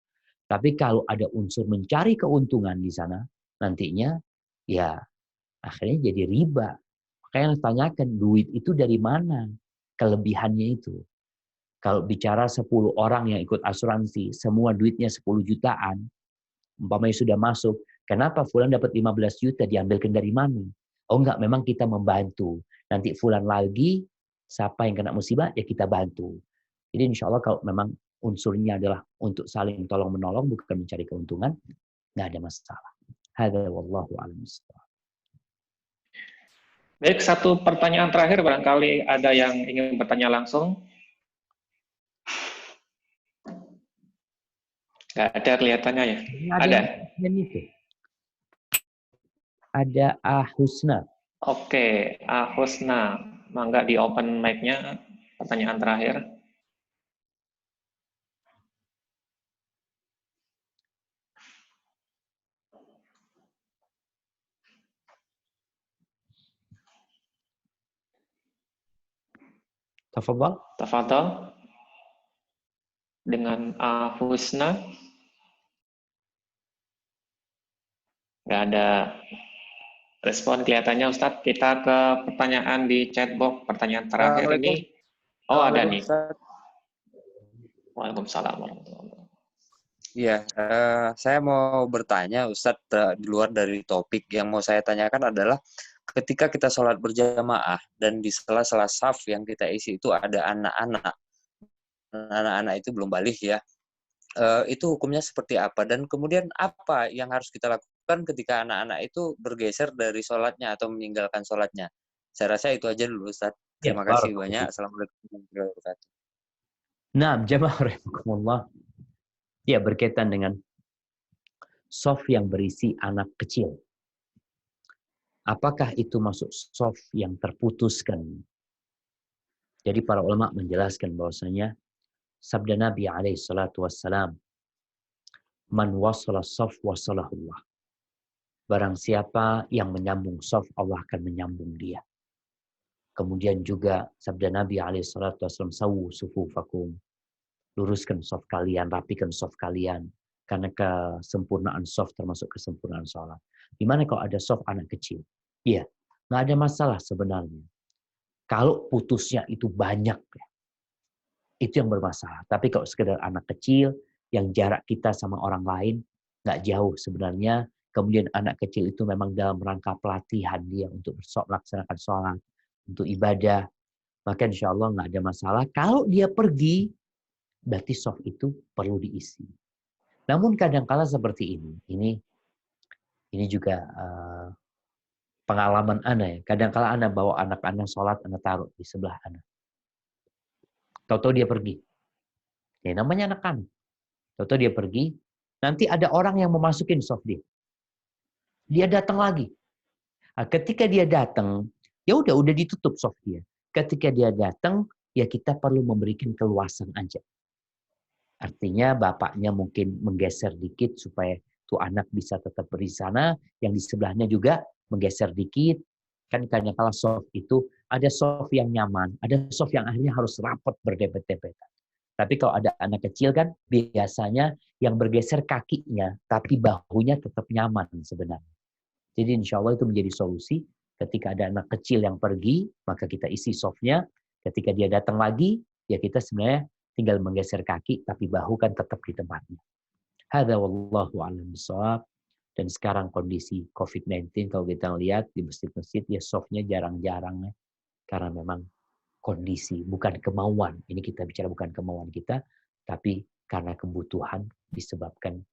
Tapi kalau ada unsur mencari keuntungan di sana, nantinya ya akhirnya jadi riba. Makanya tanyakan duit itu dari mana? Kelebihannya itu. Kalau bicara 10 orang yang ikut asuransi, semua duitnya 10 jutaan, umpamanya sudah masuk, kenapa fulan dapat 15 juta diambilkan dari mana? Oh enggak, memang kita membantu. Nanti fulan lagi, siapa yang kena musibah, ya kita bantu. Jadi insya Allah kalau memang unsurnya adalah untuk saling tolong-menolong, bukan mencari keuntungan, nggak ada masalah. Hadza wallahu a'lam. Baik, satu pertanyaan terakhir barangkali ada yang ingin bertanya langsung. Nggak ada kelihatannya ya? Ada. Ada Ahusna. Oke, Husna. Mangga di open mic-nya, pertanyaan terakhir. Tafadhal. Tafadhal. Dengan Husna. Nggak ada respon kelihatannya Ustadz. Kita ke pertanyaan di chatbox. Pertanyaan terakhir ini. Oh, ada nih. Waalaikumsalam warahmatullahi wabarakatuh. Iya, saya mau bertanya Ustadz, di luar dari topik yang mau saya tanyakan adalah ketika kita sholat berjamaah dan di sela-sela saf yang kita isi itu ada anak-anak. Anak-anak itu belum balik ya. Itu hukumnya seperti apa? Dan kemudian apa yang harus kita lakukan ketika anak-anak itu bergeser dari sholatnya atau meninggalkan sholatnya? Saya rasa itu aja dulu Ustadz. Terima kasih banyak. Assalamualaikum warahmatullahi wabarakatuh. Nah, jamaah rahimakumullah. Ya, berkaitan dengan soft yang berisi anak kecil. Apakah itu masuk shaf yang terputuskan? Jadi para ulama menjelaskan bahwasanya sabda Nabi alaihi salatu wassalam, "Man wasala shaf wasalahullah." Barang siapa yang menyambung shaf, Allah akan menyambung dia. Kemudian juga sabda Nabi alaihi salatu wassalam, "Sawu sufufakum." Luruskan shaf kalian, rapikan shaf kalian. Karena kesempurnaan shaf termasuk kesempurnaan sholat. Gimana kalau ada shaf anak kecil? Iya, nggak ada masalah sebenarnya. Kalau putusnya itu banyak, itu yang bermasalah. Tapi kalau sekedar anak kecil, yang jarak kita sama orang lain nggak jauh sebenarnya, kemudian anak kecil itu memang dalam rangka pelatihan dia untuk melaksanakan sholat, untuk ibadah, maka insya Allah nggak ada masalah. Kalau dia pergi, berarti shaf itu perlu diisi. Namun kadang-kala seperti ini juga pengalaman Ana ya. Kadang-kala Ana bawa anak-anak sholat, Ana taruh di sebelah Ana. Tahu-tahu dia pergi. Ya namanya anak-anak. Tahu-tahu dia pergi, nanti ada orang yang memasukin shaf dia. Dia datang lagi. Nah, ketika dia datang, ya udah ditutup shaf dia. Ketika dia datang, ya kita perlu memberikan keluasan aja. Artinya bapaknya mungkin menggeser dikit supaya tuh anak bisa tetap beri sana, yang di sebelahnya juga menggeser dikit. Kan kadang-kala shaf itu ada shaf yang nyaman, ada shaf yang akhirnya harus rapat berdepet-depetan. Tapi kalau ada anak kecil kan biasanya yang bergeser kakinya, tapi bahunya tetap nyaman sebenarnya. Jadi insya Allah itu menjadi solusi. Ketika ada anak kecil yang pergi, maka kita isi shafnya. Ketika dia datang lagi, ya kita sebenarnya tinggal menggeser kaki, tapi bahu kan tetap di tempatnya. Hadza wallahu a'lam bishawab. Dan sekarang kondisi COVID-19 kalau kita lihat di masjid-masjid ya shafnya jarang-jarang ya. Karena memang kondisi, bukan kemauan. Ini kita bicara bukan kemauan kita, tapi karena kebutuhan disebabkan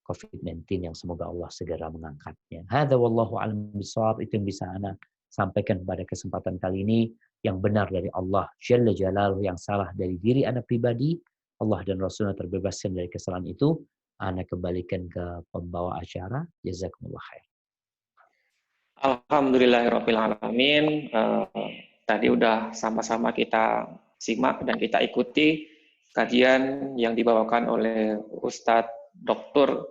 COVID-19 yang semoga Allah segera mengangkatnya. Hadza wallahu a'lam bishawab. Itu yang bisa Ana sampaikan pada kesempatan kali ini. Yang benar dari Allah Jalla Jalaluhu, yang salah dari diri Ana pribadi. Allah dan Rasulnya terbebaskan dari kesalahan itu. Ana kembalikan ke pembawa acara. Jazakumullah khair. Alhamdulillahirabbil alamin. Tadi udah sama-sama kita simak dan kita ikuti kajian yang dibawakan oleh Ustadz Dr.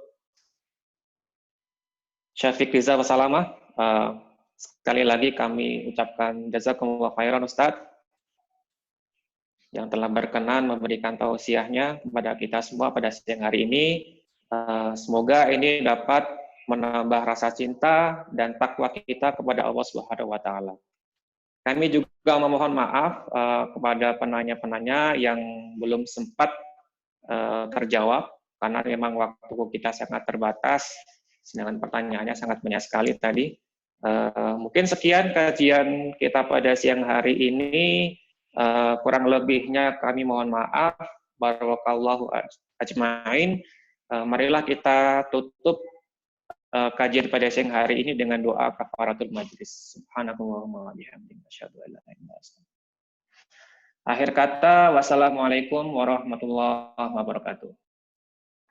Syafiq Riza Wasalamah. Sekali lagi kami ucapkan jazakumullah khairan Ustadz yang telah berkenan memberikan tausiahnya kepada kita semua pada siang hari ini. Semoga ini dapat menambah rasa cinta dan takwa kita kepada Allah Subhanahu wa taala. Kami juga memohon maaf kepada penanya-penanya yang belum sempat terjawab karena memang waktu kita sangat terbatas, sedangkan pertanyaannya sangat banyak sekali tadi. Mungkin sekian kajian kita pada siang hari ini. Kurang lebihnya kami mohon maaf. Barakallahu ajmain. Marilah kita tutup kajian pada siang hari ini dengan doa kafaratul majlis. Subhanakallahumma wa bihamdika asyhadu an la ilaha illa anta. Akhir kata, wassalamualaikum warahmatullahi wabarakatuh.